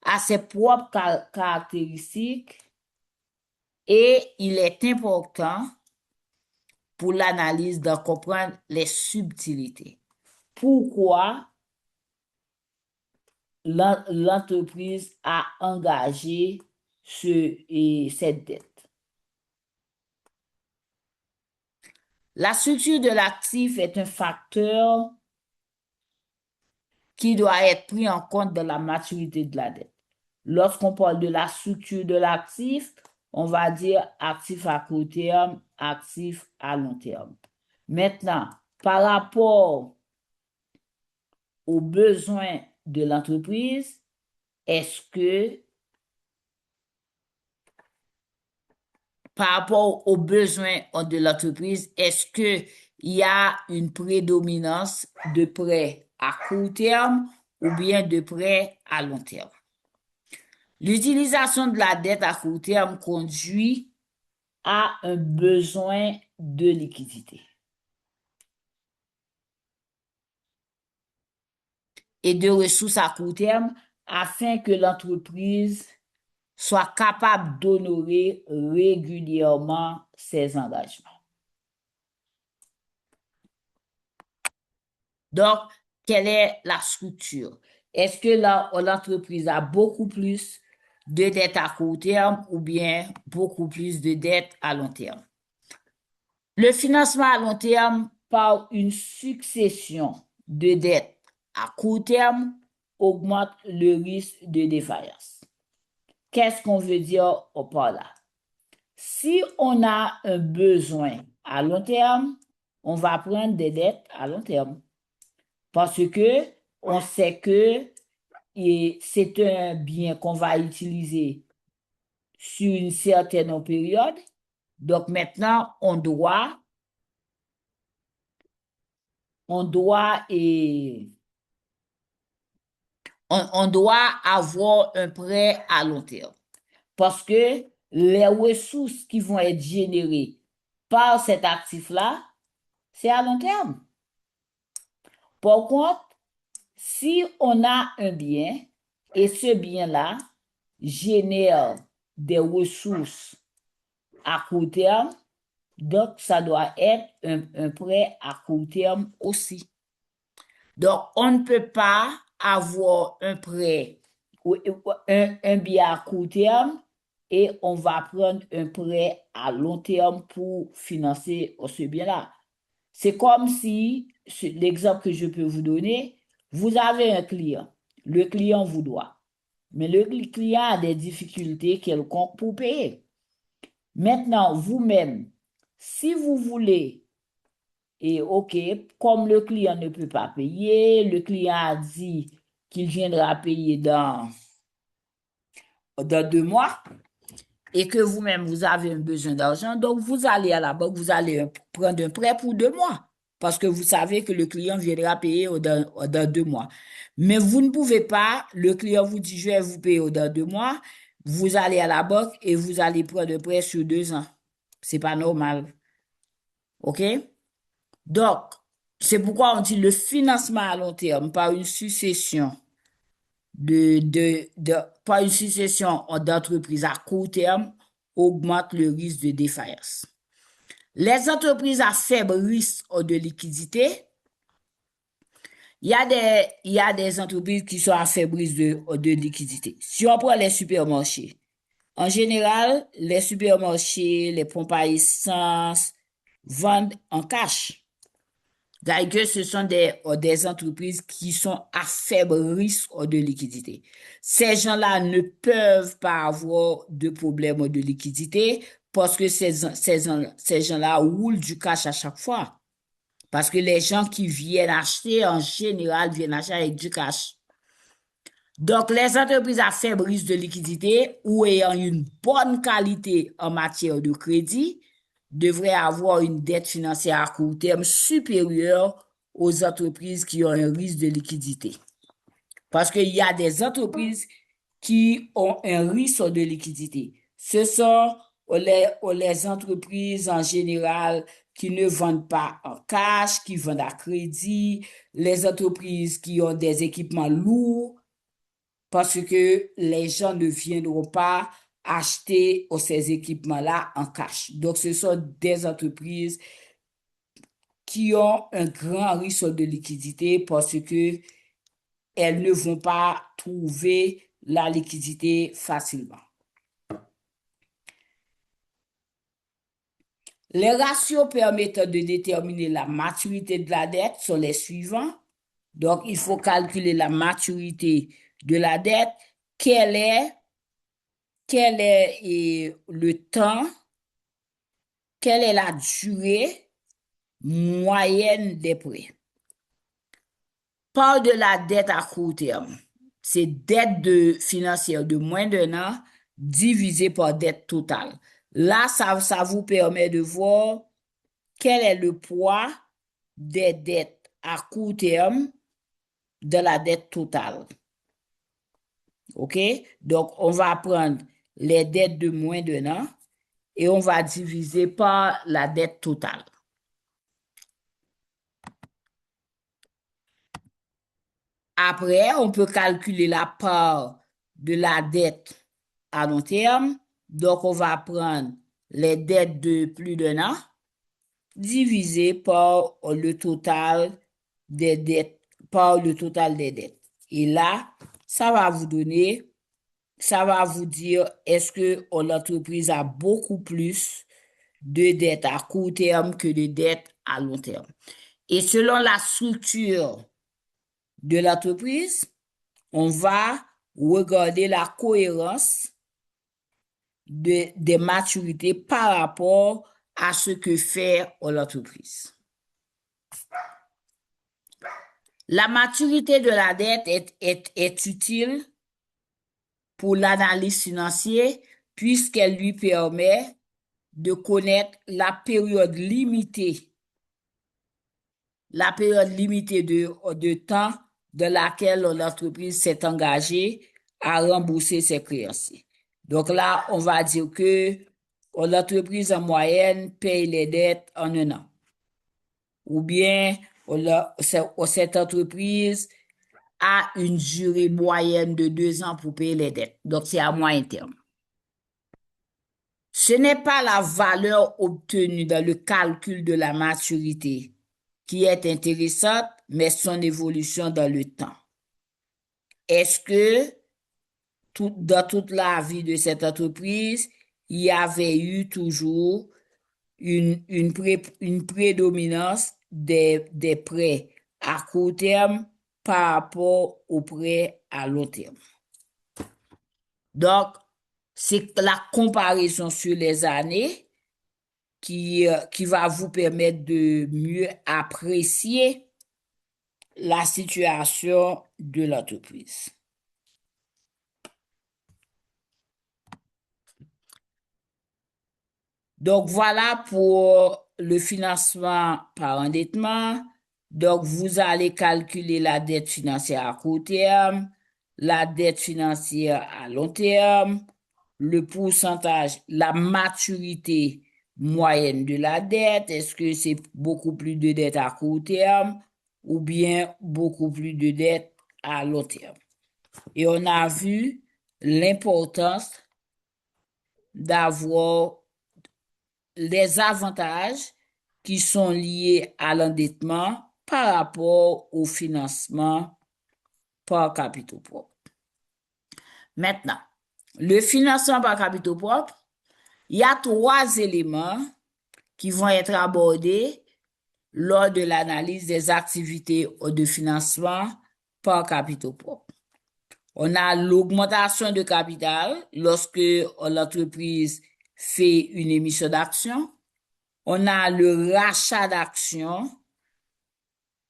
a ses propres caractéristiques et il est important pour l'analyse de comprendre les subtilités. Pourquoi l'entreprise a engagé cette dette? La structure de l'actif est un facteur qui doit être pris en compte dans la maturité de la dette. Lorsqu'on parle de la structure de l'actif, on va dire actif à court terme, actif à long terme. Maintenant, par rapport aux besoins de l'entreprise, par rapport aux besoins de l'entreprise, est-ce qu'il y a une prédominance de prêts à court terme ou bien de prêts à long terme? L'utilisation de la dette à court terme conduit à un besoin de liquidité et de ressources à court terme afin que l'entreprise soit capable d'honorer régulièrement ses engagements. Donc, quelle est la structure? Est-ce que l'entreprise a beaucoup plus de dettes à court terme ou bien beaucoup plus de dettes à long terme? Le financement à long terme par une succession de dettes à court terme augmente le risque de défaillance. Qu'est-ce qu'on veut dire par là? Si on a un besoin à long terme, on va prendre des dettes à long terme parce que on sait que c'est un bien qu'on va utiliser sur une certaine période. Donc maintenant, on doit on doit avoir un prêt à long terme. Parce que les ressources qui vont être générées par cet actif-là, c'est à long terme. Par contre, si on a un bien et ce bien-là génère des ressources à court terme, donc ça doit être un prêt à court terme aussi. Donc, on ne peut pas avoir un prêt ou un bien à court terme et on va prendre un prêt à long terme pour financer ce bien-là. C'est comme si, l'exemple que je peux vous donner, vous avez un client. Le client vous doit. Mais le client a des difficultés quelconques pour payer. Maintenant, vous-même, si vous voulez, et OK, comme le client ne peut pas payer, le client a dit qu'il viendra payer dans 2 mois, et que vous-même, vous avez un besoin d'argent, donc vous allez à la banque, vous allez prendre un prêt pour 2 mois, parce que vous savez que le client viendra payer dans 2 mois. Mais vous ne pouvez pas, le client vous dit, je vais vous payer dans 2 mois, vous allez à la banque et vous allez prendre un prêt sur 2 ans. C'est pas normal. OK? Donc, c'est pourquoi on dit le financement à long terme par une succession par une succession d'entreprises à court terme augmente le risque de défaillance. Les entreprises à faible risque de liquidité, il y a des entreprises qui sont à faible risque de liquidité. Si on prend les supermarchés, en général, les supermarchés, les pompes à essence vendent en cash. D'ailleurs, ce sont des entreprises qui sont à faible risque de liquidité. Ces gens-là ne peuvent pas avoir de problème de liquidité parce que ces gens-là roulent du cash à chaque fois. Parce que les gens qui viennent acheter, en général, viennent acheter avec du cash. Donc, les entreprises à faible risque de liquidité ou ayant une bonne qualité en matière de crédit devraient avoir une dette financière à court terme supérieure aux entreprises qui ont un risque de liquidité. Parce qu'il y a des entreprises qui ont un risque de liquidité. Ce sont les entreprises en général qui ne vendent pas en cash, qui vendent à crédit, les entreprises qui ont des équipements lourds, parce que les gens ne viendront pas acheter ces équipements-là en cash. Donc, ce sont des entreprises qui ont un grand risque de liquidité parce que elles ne vont pas trouver la liquidité facilement. Les ratios permettant de déterminer la maturité de la dette sont les suivants. Donc, il faut calculer la maturité de la dette. Quel est le temps, quelle est la durée moyenne des prêts? Parle de la dette à court terme. C'est dette financière de moins d'1 an divisée par dette totale. Là, ça vous permet de voir quel est le poids des dettes à court terme de la dette totale. OK? Donc, on va prendre les dettes de moins d'1 an et on va diviser par la dette totale. Après, on peut calculer la part de la dette à long terme. Donc, on va prendre les dettes de plus d'1 an divisé par le total des dettes, Et là, ça va vous dire est-ce que l'entreprise a beaucoup plus de dettes à court terme que de dettes à long terme. Et selon la structure de l'entreprise, on va regarder la cohérence des maturités par rapport à ce que fait l'entreprise. La maturité de la dette est utile pour l'analyse financière puisqu'elle lui permet de connaître la période limitée de temps de laquelle l'entreprise s'est engagée à rembourser ses créanciers. Donc là, on va dire que l'entreprise en moyenne paye les dettes en 1 an. Ou bien cette entreprise a une durée moyenne de 2 ans pour payer les dettes. Donc c'est à moyen terme. Ce n'est pas la valeur obtenue dans le calcul de la maturité qui est intéressante, mais son évolution dans le temps. Est-ce que dans toute la vie de cette entreprise, il y avait eu toujours une prédominance des prêts à court terme par rapport aux prêts à long terme? Donc, c'est la comparaison sur les années qui va vous permettre de mieux apprécier la situation de l'entreprise. Donc, voilà pour le financement par endettement. Donc, vous allez calculer la dette financière à court terme, la dette financière à long terme, le pourcentage, la maturité moyenne de la dette. Est-ce que c'est beaucoup plus de dette à court terme ou bien beaucoup plus de dette à long terme? Et on a vu l'importance d'avoir les avantages qui sont liés à l'endettement par rapport au financement par capitaux propres. Maintenant, le financement par capitaux propres, il y a 3 éléments qui vont être abordés lors de l'analyse des activités de financement par capitaux propres. On a l'augmentation de capital lorsque l'entreprise fait une émission d'actions. On a le rachat d'actions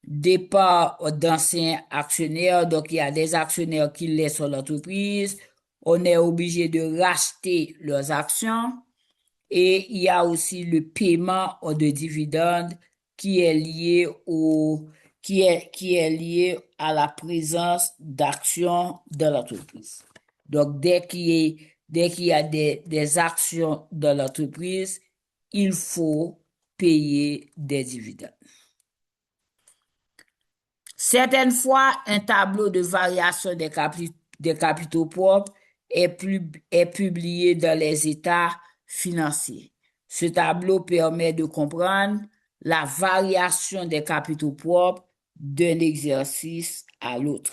des parts d'anciens actionnaires. Donc, il y a des actionnaires qui laissent l'entreprise. On est obligé de racheter leurs actions. Et il y a aussi le paiement de dividendes qui est lié à la présence d'actions dans l'entreprise. Donc, dès qu'il y a des actions dans l'entreprise, il faut payer des dividendes. Certaines fois, un tableau de variation des capitaux propres est publié dans les états financiers. Ce tableau permet de comprendre la variation des capitaux propres d'un exercice à l'autre.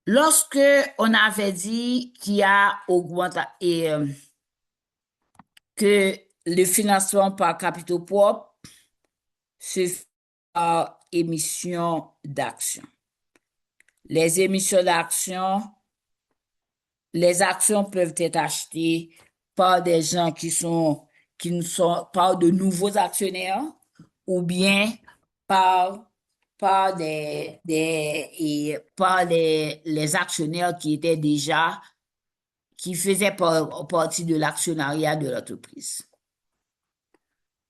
Lorsque on avait dit qu'il y a augmenté et que le financement par capitaux propres se fait par émission d'actions. Les émissions d'actions, les actions peuvent être achetées par des gens qui ne sont pas de nouveaux actionnaires ou bien par les actionnaires qui faisaient partie de l'actionnariat de l'entreprise.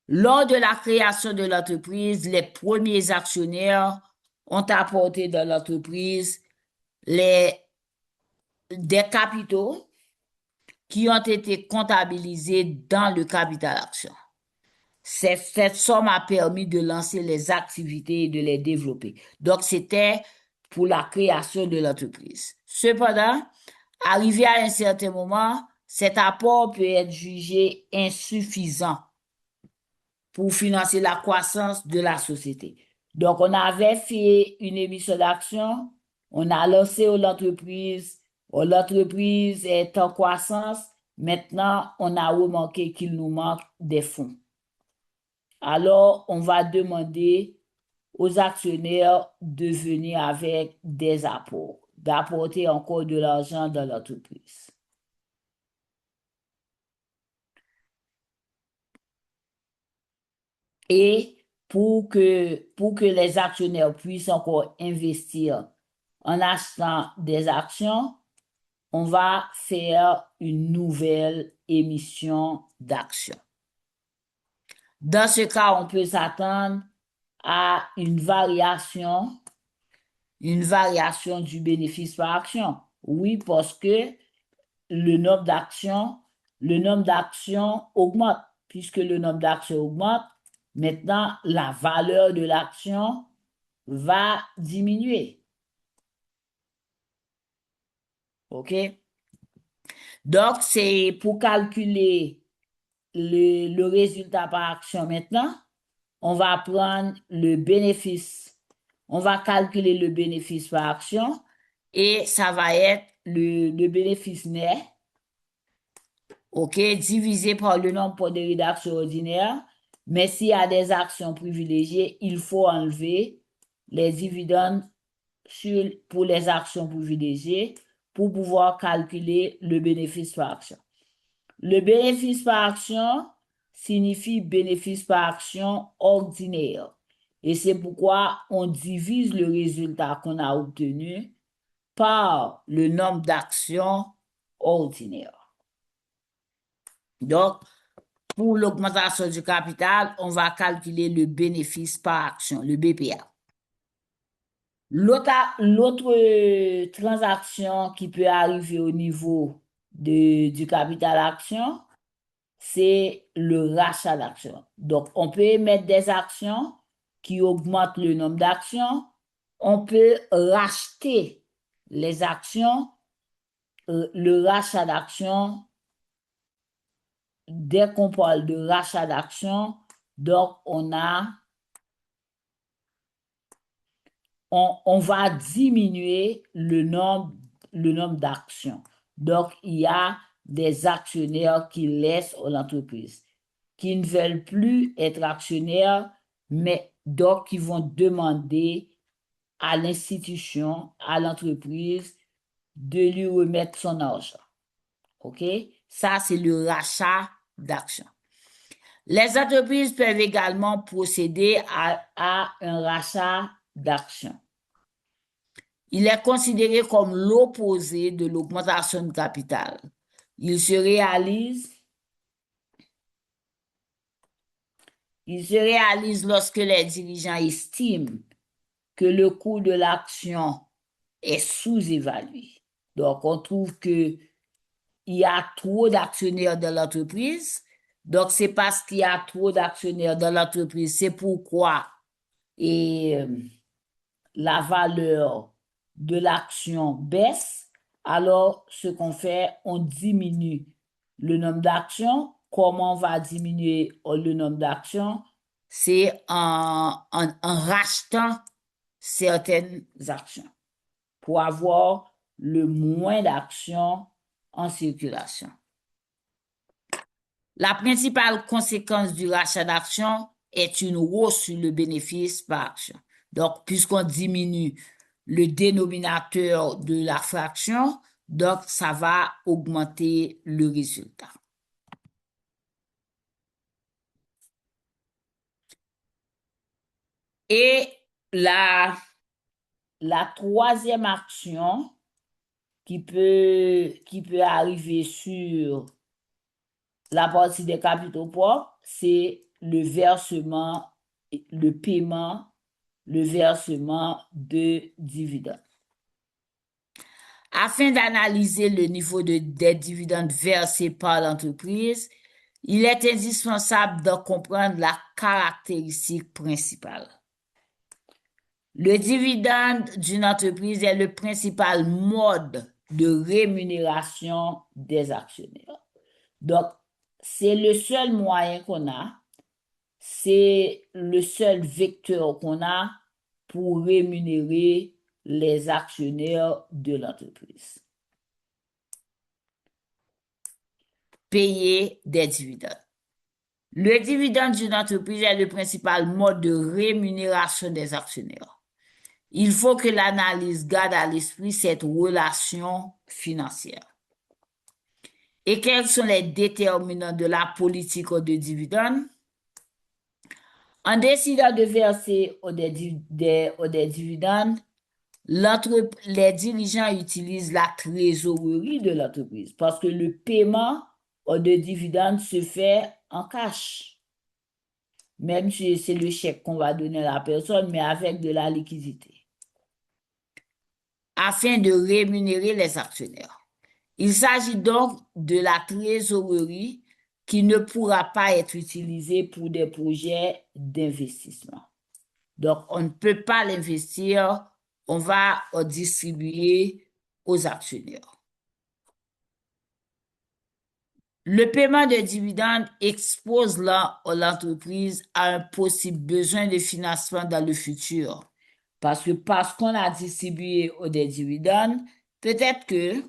Lors de la création de l'entreprise, les premiers actionnaires ont apporté dans l'entreprise des capitaux qui ont été comptabilisés dans le capital action. Cette somme a permis de lancer les activités et de les développer. Donc, c'était pour la création de l'entreprise. Cependant, arrivé à un certain moment, cet apport peut être jugé insuffisant pour financer la croissance de la société. Donc, on avait fait une émission d'actions, on a lancé l'entreprise est en croissance. Maintenant, on a remarqué qu'il nous manque des fonds. Alors, on va demander aux actionnaires de venir avec des apports, d'apporter encore de l'argent dans l'entreprise. Et pour que les actionnaires puissent encore investir en achetant des actions, on va faire une nouvelle émission d'actions. Dans ce cas, on peut s'attendre à une variation du bénéfice par action. Oui, parce que le nombre d'actions, le nombre d'actions augmente. Puisque le nombre d'actions augmente, maintenant, la valeur de l'action va diminuer. OK? Donc, c'est pour calculer le résultat par action maintenant, on va prendre le bénéfice. On va calculer le bénéfice par action et ça va être le bénéfice net, OK, divisé par le nombre de rédactions ordinaires. Mais s'il y a des actions privilégiées, il faut enlever les dividendes pour les actions privilégiées pour pouvoir calculer le bénéfice par action. Le bénéfice par action signifie bénéfice par action ordinaire. Et c'est pourquoi on divise le résultat qu'on a obtenu par le nombre d'actions ordinaires. Donc, pour l'augmentation du capital, on va calculer le bénéfice par action, le BPA. L'autre transaction qui peut arriver au niveau du capital action, c'est le rachat d'actions. Donc, on peut émettre des actions qui augmentent le nombre d'actions. On peut racheter les actions. Le rachat d'actions, dès qu'on parle de rachat d'actions, donc on va diminuer le nombre d'actions. Donc, il y a des actionnaires qui laissent l'entreprise, qui ne veulent plus être actionnaires, mais donc qui vont demander à l'institution, à l'entreprise, de lui remettre son argent. OK? Ça, c'est le rachat d'actions. Les entreprises peuvent également procéder à un rachat d'actions. Il est considéré comme l'opposé de l'augmentation de capital. Il se réalise lorsque les dirigeants estiment que le coût de l'action est sous-évalué. Donc, on trouve que il y a trop d'actionnaires dans l'entreprise. Donc, c'est parce qu'il y a trop d'actionnaires dans l'entreprise, c'est pourquoi la valeur de l'action baisse. Alors, ce qu'on fait, on diminue le nombre d'actions. Comment on va diminuer le nombre d'actions? C'est en rachetant certaines actions pour avoir le moins d'actions en circulation. La principale conséquence du rachat d'actions est une hausse sur le bénéfice par action. Donc, puisqu'on diminue le dénominateur de la fraction, donc ça va augmenter le résultat. Et la troisième action qui peut arriver sur la partie des capitaux propres, c'est le versement, le paiement, le versement de dividendes. Afin d'analyser le niveau des dividendes versés par l'entreprise, il est indispensable de comprendre la caractéristique principale. Le dividende d'une entreprise est le principal mode de rémunération des actionnaires. Donc, c'est le seul moyen qu'on a, c'est le seul vecteur qu'on a pour rémunérer les actionnaires de l'entreprise. Payer des dividendes. Le dividende d'une entreprise est le principal mode de rémunération des actionnaires. Il faut que l'analyse garde à l'esprit cette relation financière. Et quels sont les déterminants de la politique de dividende? En décidant de verser des dividendes, les dirigeants utilisent la trésorerie de l'entreprise parce que le paiement de dividendes se fait en cash. Même si c'est le chèque qu'on va donner à la personne, mais avec de la liquidité, afin de rémunérer les actionnaires. Il s'agit donc de la trésorerie qui ne pourra pas être utilisée pour des projets d'investissement. Donc, on ne peut pas l'investir, on va distribuer aux actionnaires. Le paiement de dividendes expose l'entreprise à un possible besoin de financement dans le futur. Parce qu'on a distribué des dividendes, peut-être que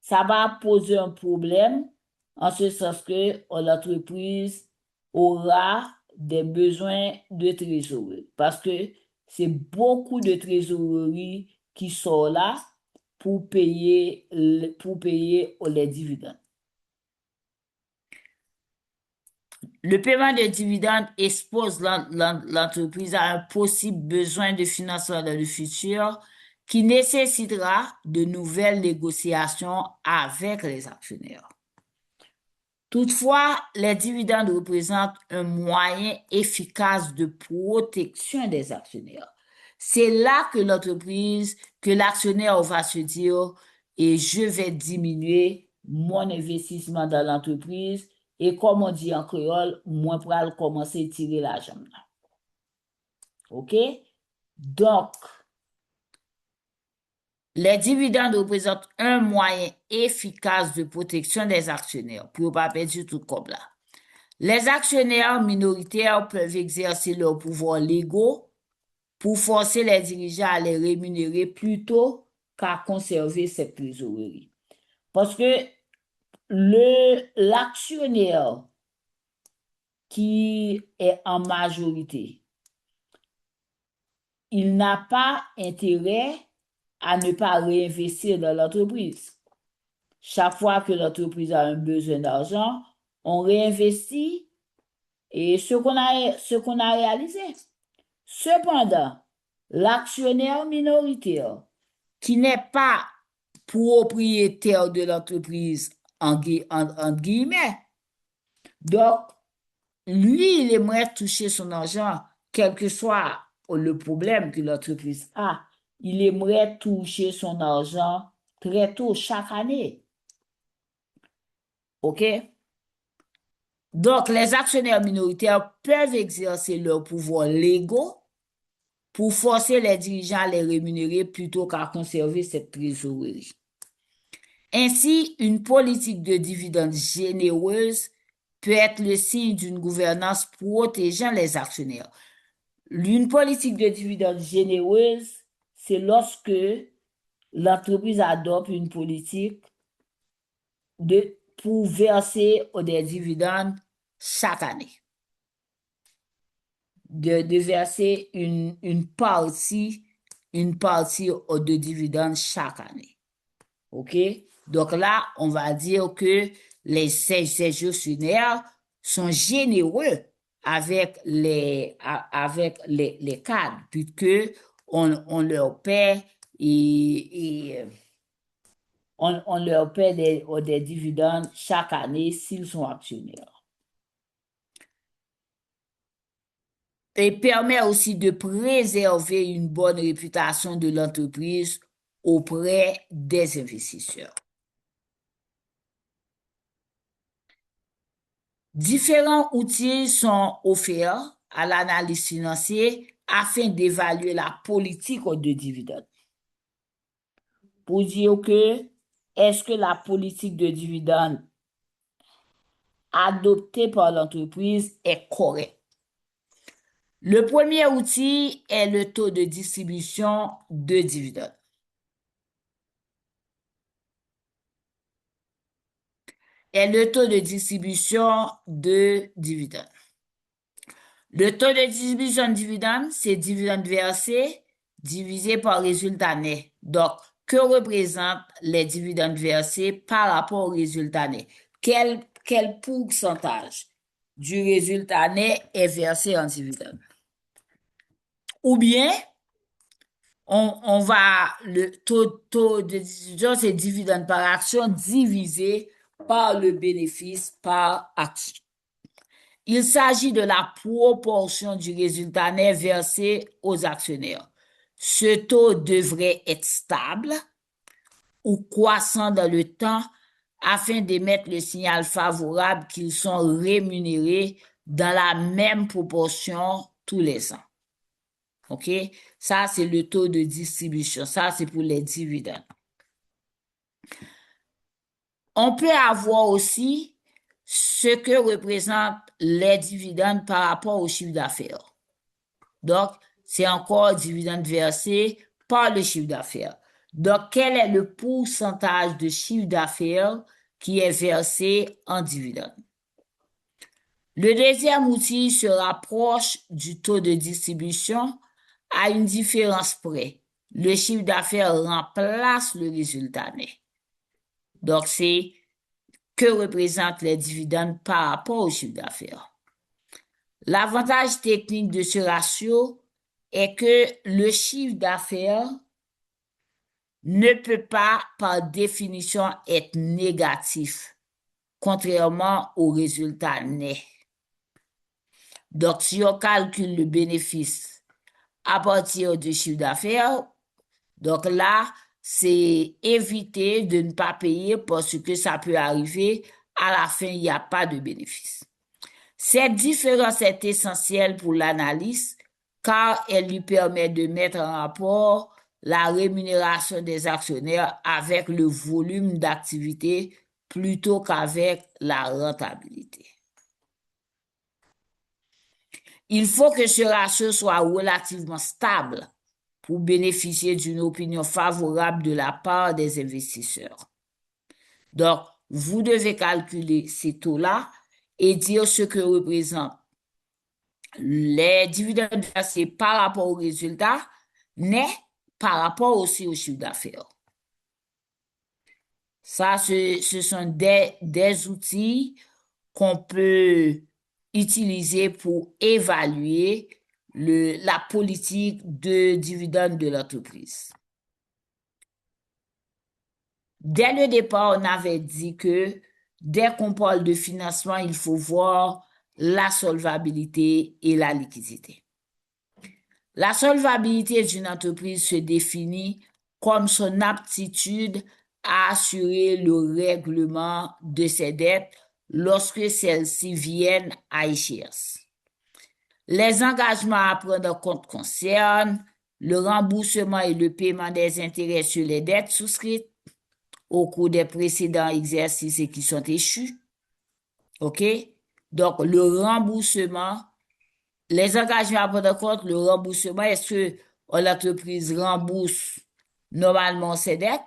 ça va poser un problème en ce sens que l'entreprise aura des besoins de trésorerie. Parce que c'est beaucoup de trésorerie qui sont là pour payer les dividendes. Le paiement de dividendes expose l'entreprise à un possible besoin de financement dans le futur qui nécessitera de nouvelles négociations avec les actionnaires. Toutefois, les dividendes représentent un moyen efficace de protection des actionnaires. C'est là que l'actionnaire va se dire, et je vais diminuer mon investissement dans l'entreprise, et comme on dit en créole, moi pour commencer à tirer l'argent. OK? Donc, les dividendes représentent un moyen efficace de protection des actionnaires pour ne pas perdre tout comme là. Les actionnaires minoritaires peuvent exercer leurs pouvoirs légaux pour forcer les dirigeants à les rémunérer plutôt qu'à conserver cette trésorerie. Parce que l'actionnaire qui est en majorité, il n'a pas intérêt à ne pas réinvestir dans l'entreprise. Chaque fois que l'entreprise a un besoin d'argent, on réinvestit et ce qu'on a réalisé. Cependant, l'actionnaire minoritaire qui n'est pas propriétaire de l'entreprise, en guillemets, donc, lui, il aimerait toucher son argent, quel que soit le problème que l'entreprise a. Il aimerait toucher son argent très tôt, chaque année. OK? Donc, les actionnaires minoritaires peuvent exercer leurs pouvoirs légaux pour forcer les dirigeants à les rémunérer plutôt qu'à conserver cette trésorerie. Ainsi, une politique de dividendes généreuse peut être le signe d'une gouvernance protégeant les actionnaires. Une politique de dividendes généreuse, c'est lorsque l'entreprise adopte une politique pour verser des dividendes chaque année. De verser une partie de dividendes chaque année. OK? Donc là, on va dire que ces gestionnaires sont généreux avec les cadres, puisque on leur paie on leur paie des dividendes chaque année s'ils sont actionnaires. Et permet aussi de préserver une bonne réputation de l'entreprise auprès des investisseurs. Différents outils sont offerts à l'analyse financière afin d'évaluer la politique de dividendes. Pour dire que est-ce que la politique de dividendes adoptée par l'entreprise est correcte? Le premier outil est le taux de distribution de dividendes. est le taux de distribution de dividendes. Le taux de distribution de dividendes, c'est dividendes versés divisé par résultat net. Donc, que représentent les dividendes versés par rapport au résultat net? Quel pourcentage du résultat net est versé en dividendes? Ou bien, le taux de distribution, c'est dividende par action divisé par le bénéfice par action. Il s'agit de la proportion du résultat net versé aux actionnaires. Ce taux devrait être stable ou croissant dans le temps afin d'émettre le signal favorable qu'ils sont rémunérés dans la même proportion tous les ans. OK? Ça, c'est le taux de distribution. Ça, c'est pour les dividendes. On peut avoir aussi ce que représentent les dividendes par rapport au chiffre d'affaires. Donc, c'est encore dividendes versés par le chiffre d'affaires. Donc, quel est le pourcentage de chiffre d'affaires qui est versé en dividendes? Le deuxième outil se rapproche du taux de distribution à une différence près. Le chiffre d'affaires remplace le résultat net. Donc, c'est que représentent les dividendes par rapport au chiffre d'affaires. L'avantage technique de ce ratio est que le chiffre d'affaires ne peut pas, par définition, être négatif, contrairement au résultat net. Donc, si on calcule le bénéfice à partir du chiffre d'affaires, donc là, c'est éviter de ne pas payer parce que ça peut arriver, à la fin, il n'y a pas de bénéfice. Cette différence est essentielle pour l'analyse car elle lui permet de mettre en rapport la rémunération des actionnaires avec le volume d'activité plutôt qu'avec la rentabilité. Il faut que ce ratio soit relativement stable pour bénéficier d'une opinion favorable de la part des investisseurs. Donc, vous devez calculer ces taux-là et dire ce que représentent les dividendes versés par rapport au résultat, mais par rapport aussi au chiffre d'affaires. Ça, ce sont des outils qu'on peut utiliser pour évaluer la politique de dividendes de l'entreprise. Dès le départ, on avait dit que dès qu'on parle de financement, il faut voir la solvabilité et la liquidité. La solvabilité d'une entreprise se définit comme son aptitude à assurer le règlement de ses dettes lorsque celles-ci viennent à échéance. Les engagements à prendre en compte concernent le remboursement et le paiement des intérêts sur les dettes souscrites au cours des précédents exercices et qui sont échus. OK? Donc, le remboursement, les engagements à prendre en compte, le remboursement, est-ce que l'entreprise rembourse normalement ses dettes?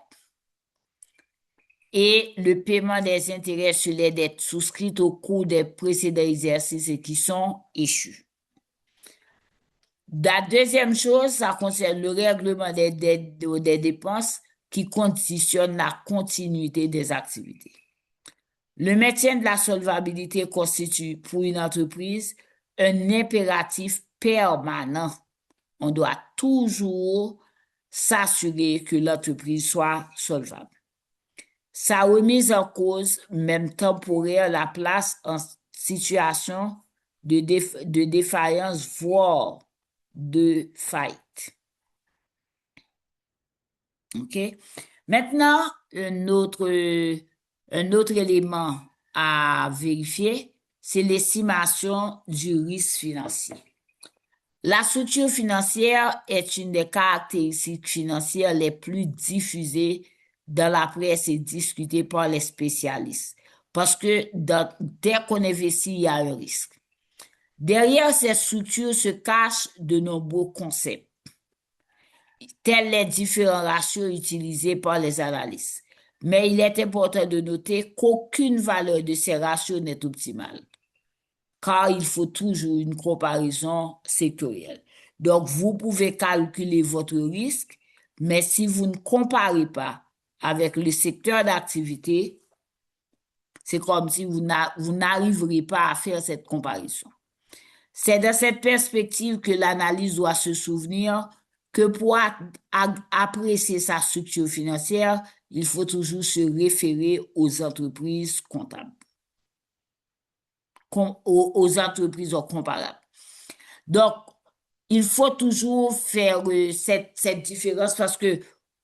Et le paiement des intérêts sur les dettes souscrites au cours des précédents exercices et qui sont échus. La deuxième chose, ça concerne le règlement des dettes des dépenses qui conditionne la continuité des activités. Le maintien de la solvabilité constitue pour une entreprise un impératif permanent. On doit toujours s'assurer que l'entreprise soit solvable. Sa remise en cause, même temporaire, la place en situation de défaillance, voire de faillite. OK? Maintenant, un autre élément à vérifier, c'est l'estimation du risque financier. La structure financière est une des caractéristiques financières les plus diffusées dans la presse et discutées par les spécialistes. Parce que dès qu'on investit, il y a un risque. Derrière ces structures se cachent de nombreux concepts, tels les différents ratios utilisés par les analystes. Mais il est important de noter qu'aucune valeur de ces ratios n'est optimale, car il faut toujours une comparaison sectorielle. Donc, vous pouvez calculer votre risque, mais si vous ne comparez pas avec le secteur d'activité, c'est comme si vous n'arriverez pas à faire cette comparaison. C'est dans cette perspective que l'analyse doit se souvenir que pour apprécier sa structure financière, il faut toujours se référer aux entreprises comptables, aux entreprises comparables. Donc, il faut toujours faire cette différence parce que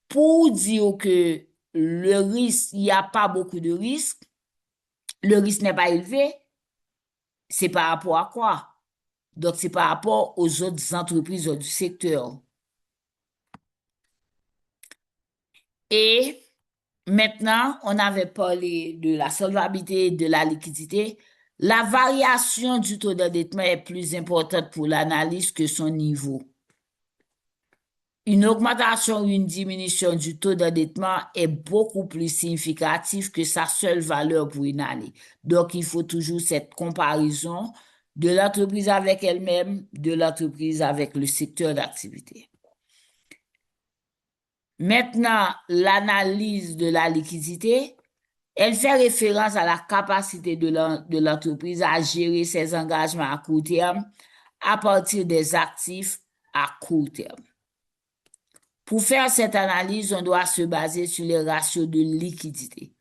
pour dire que le risque, il n'y a pas beaucoup de risques, le risque n'est pas élevé, c'est par rapport à quoi? Donc, c'est par rapport aux autres entreprises du secteur. Et maintenant, on avait parlé de la solvabilité, de la liquidité. La variation du taux d'endettement est plus importante pour l'analyse que son niveau. Une augmentation ou une diminution du taux d'endettement est beaucoup plus significative que sa seule valeur pour une année. Donc, il faut toujours cette comparaison de l'entreprise avec elle-même, de l'entreprise avec le secteur d'activité. Maintenant, l'analyse de la liquidité, elle fait référence à la capacité de l'entreprise à gérer ses engagements à court terme à partir des actifs à court terme. Pour faire cette analyse, on doit se baser sur les ratios de liquidité.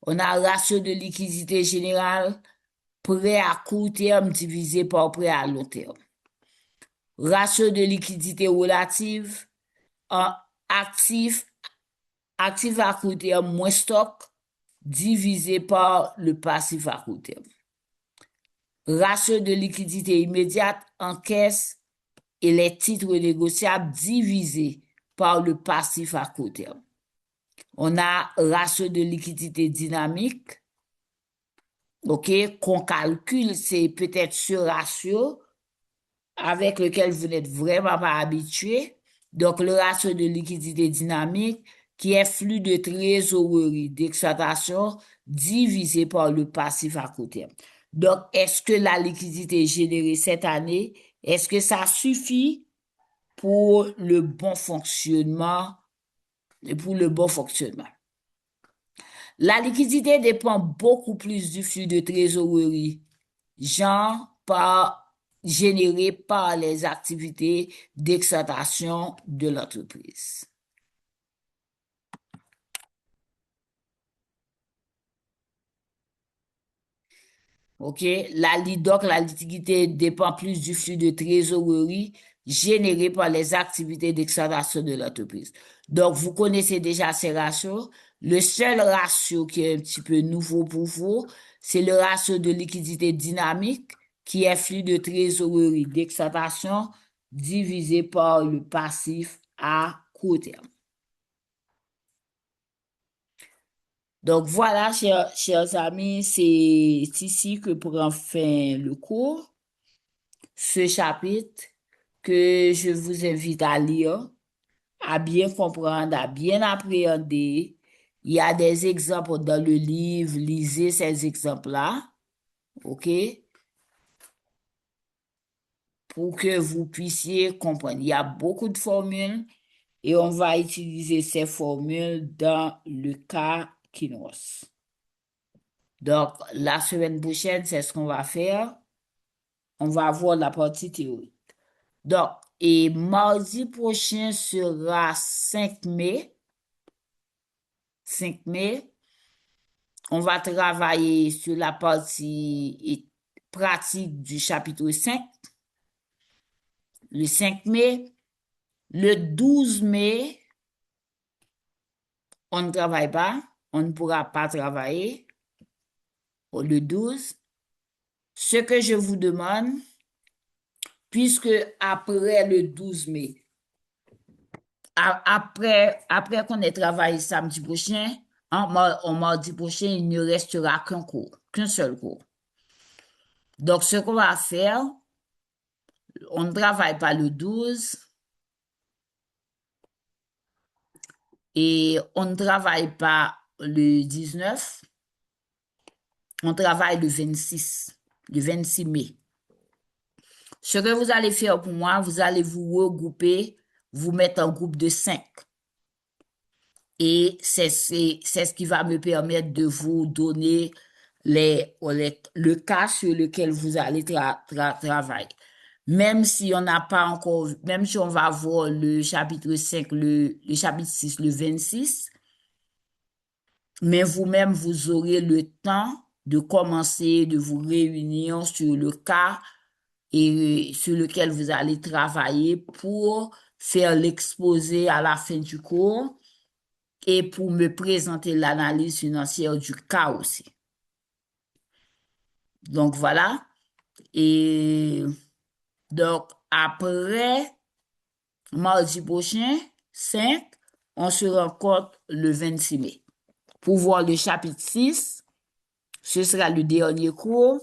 On a un ratio de liquidité général, prêt à court terme divisé par prêt à long terme. Ratio de liquidité relative, en actif, actif à court terme moins stock, divisé par le passif à court terme. Ratio de liquidité immédiate en caisse et les titres négociables divisé par le passif à court terme. On a ratio de liquidité dynamique, ok, qu'on calcule, c'est peut-être ce ratio avec lequel vous n'êtes vraiment pas habitué. Donc, le ratio de liquidité dynamique, qui est flux de trésorerie d'exploitation divisé par le passif à court terme. Donc, est-ce que la liquidité générée cette année, est-ce que ça suffit pour le bon fonctionnement, pour le bon fonctionnement? La liquidité dépend beaucoup plus du flux de trésorerie, généré par les activités d'exploitation de l'entreprise. OK? Donc, la liquidité dépend plus du flux de trésorerie généré par les activités d'exploitation de l'entreprise. Donc, vous connaissez déjà ces ratios. Le seul ratio qui est un petit peu nouveau pour vous, c'est le ratio de liquidité dynamique, qui est flux de trésorerie d'exploitation divisé par le passif à court terme. Donc voilà, chers amis, c'est ici que prend fin le cours, ce chapitre que je vous invite à lire, à bien comprendre, à bien appréhender. Il y a des exemples dans le livre, lisez ces exemples-là, OK, pour que vous puissiez comprendre. Il y a beaucoup de formules et on va utiliser ces formules dans le cas Kinos. Donc, la semaine prochaine, c'est ce qu'on va faire. On va voir la partie théorique. Donc, et mardi prochain sera 5 mai. 5 mai, on va travailler sur la partie pratique du chapitre 5. Le 5 mai, le 12 mai, on ne travaille pas, on ne pourra pas travailler le 12. Ce que je vous demande, puisque après le 12 mai, après qu'on ait travaillé samedi prochain, en mardi prochain, il ne restera qu'un cours, qu'un seul cours. Donc, ce qu'on va faire, on ne travaille pas le 12 et on ne travaille pas le 19, on travaille le 26 mai. Ce que vous allez faire pour moi, vous allez vous regrouper, vous mettre en groupe de 5. Et c'est ce qui va me permettre de vous donner le cas sur lequel vous allez travailler. Même si on n'a pas encore, même si on va voir le chapitre 5, le chapitre 6, le 26, mais vous-même, vous aurez le temps de commencer, de vous réunir sur le cas et sur lequel vous allez travailler pour faire l'exposé à la fin du cours et pour me présenter l'analyse financière du cas aussi. Donc voilà. Et donc après, mardi prochain, 5, on se rencontre le 26 mai. Pour voir le chapitre 6, ce sera le dernier cours.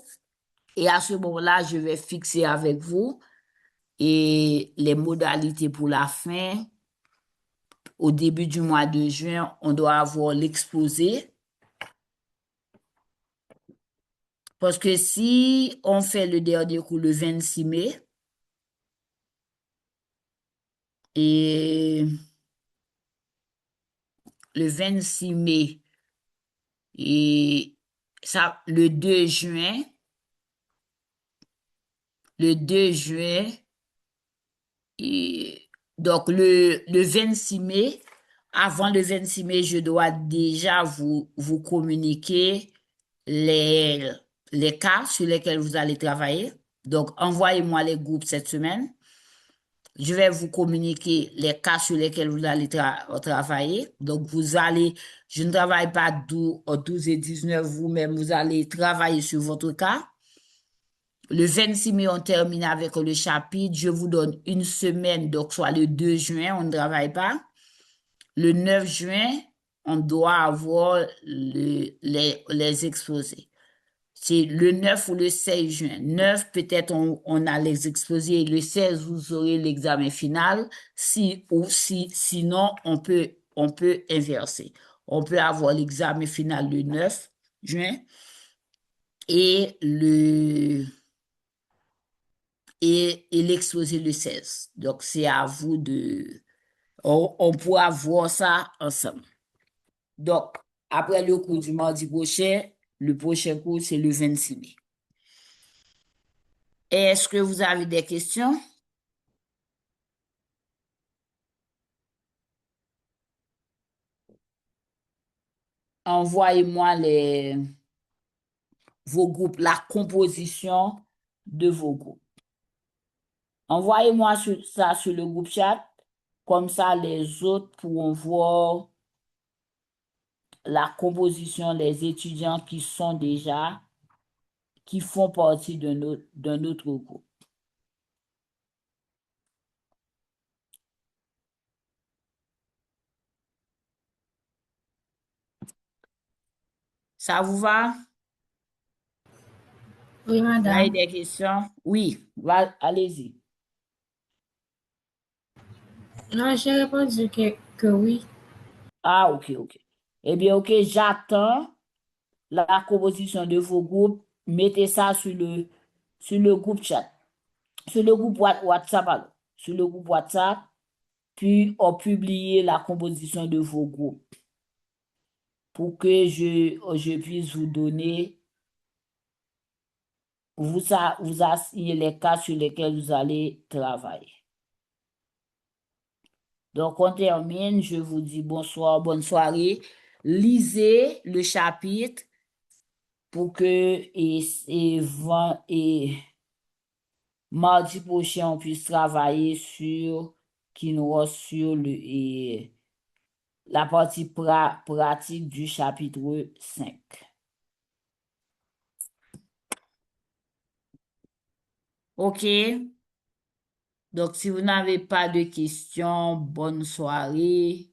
Et à ce moment-là, je vais fixer avec vous et les modalités pour la fin. Au début du mois de juin, on doit avoir l'exposé. Parce que si on fait le dernier cours le 26 mai, et le 26 mai, et ça, le 2 juin, et donc le 26 mai, avant le 26 mai, je dois déjà vous communiquer les, les cas sur lesquels vous allez travailler. Donc, envoyez-moi les groupes cette semaine. Je vais vous communiquer les cas sur lesquels vous allez travailler. Donc, je ne travaille pas 12 et 19 vous-même, vous allez travailler sur votre cas. Le 26 mai, on termine avec le chapitre. Je vous donne une semaine, donc soit le 2 juin, on ne travaille pas. Le 9 juin, on doit avoir les exposés. C'est le 9 ou le 16 juin. 9, peut-être on a les exposés. Le 16, vous aurez l'examen final. Sinon, on peut inverser. On peut avoir l'examen final le 9 juin et et l'exposé le 16. Donc, c'est à vous on pourra voir ça ensemble. Donc, après le cours du mardi prochain, le prochain cours, c'est le 26 mai. Est-ce que vous avez des questions? Envoyez-moi vos groupes, la composition de vos groupes. Envoyez-moi ça sur le groupe chat, comme ça les autres pourront voir la composition des étudiants qui font partie d'un autre groupe. Ça vous va? Oui, Vous avez madame. des questions? Oui, allez-y. Non, j'ai répondu que oui. Ah, ok, ok. Eh bien, ok, j'attends la composition de vos groupes. Mettez ça sur le groupe chat, sur le groupe WhatsApp, alors. Sur le groupe WhatsApp, puis on publie la composition de vos groupes pour que je puisse vous donner, vous assigner les cas sur lesquels vous allez travailler. Donc, on termine. Je vous dis bonsoir, bonne soirée. Lisez le chapitre pour que et mardi prochain, on puisse travailler qui nous reste sur la partie pratique du chapitre 5. OK? Donc, si vous n'avez pas de questions, bonne soirée.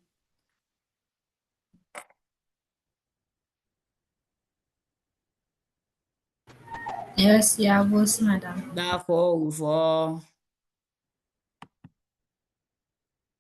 Merci à vous aussi, madame. D'accord, au revoir.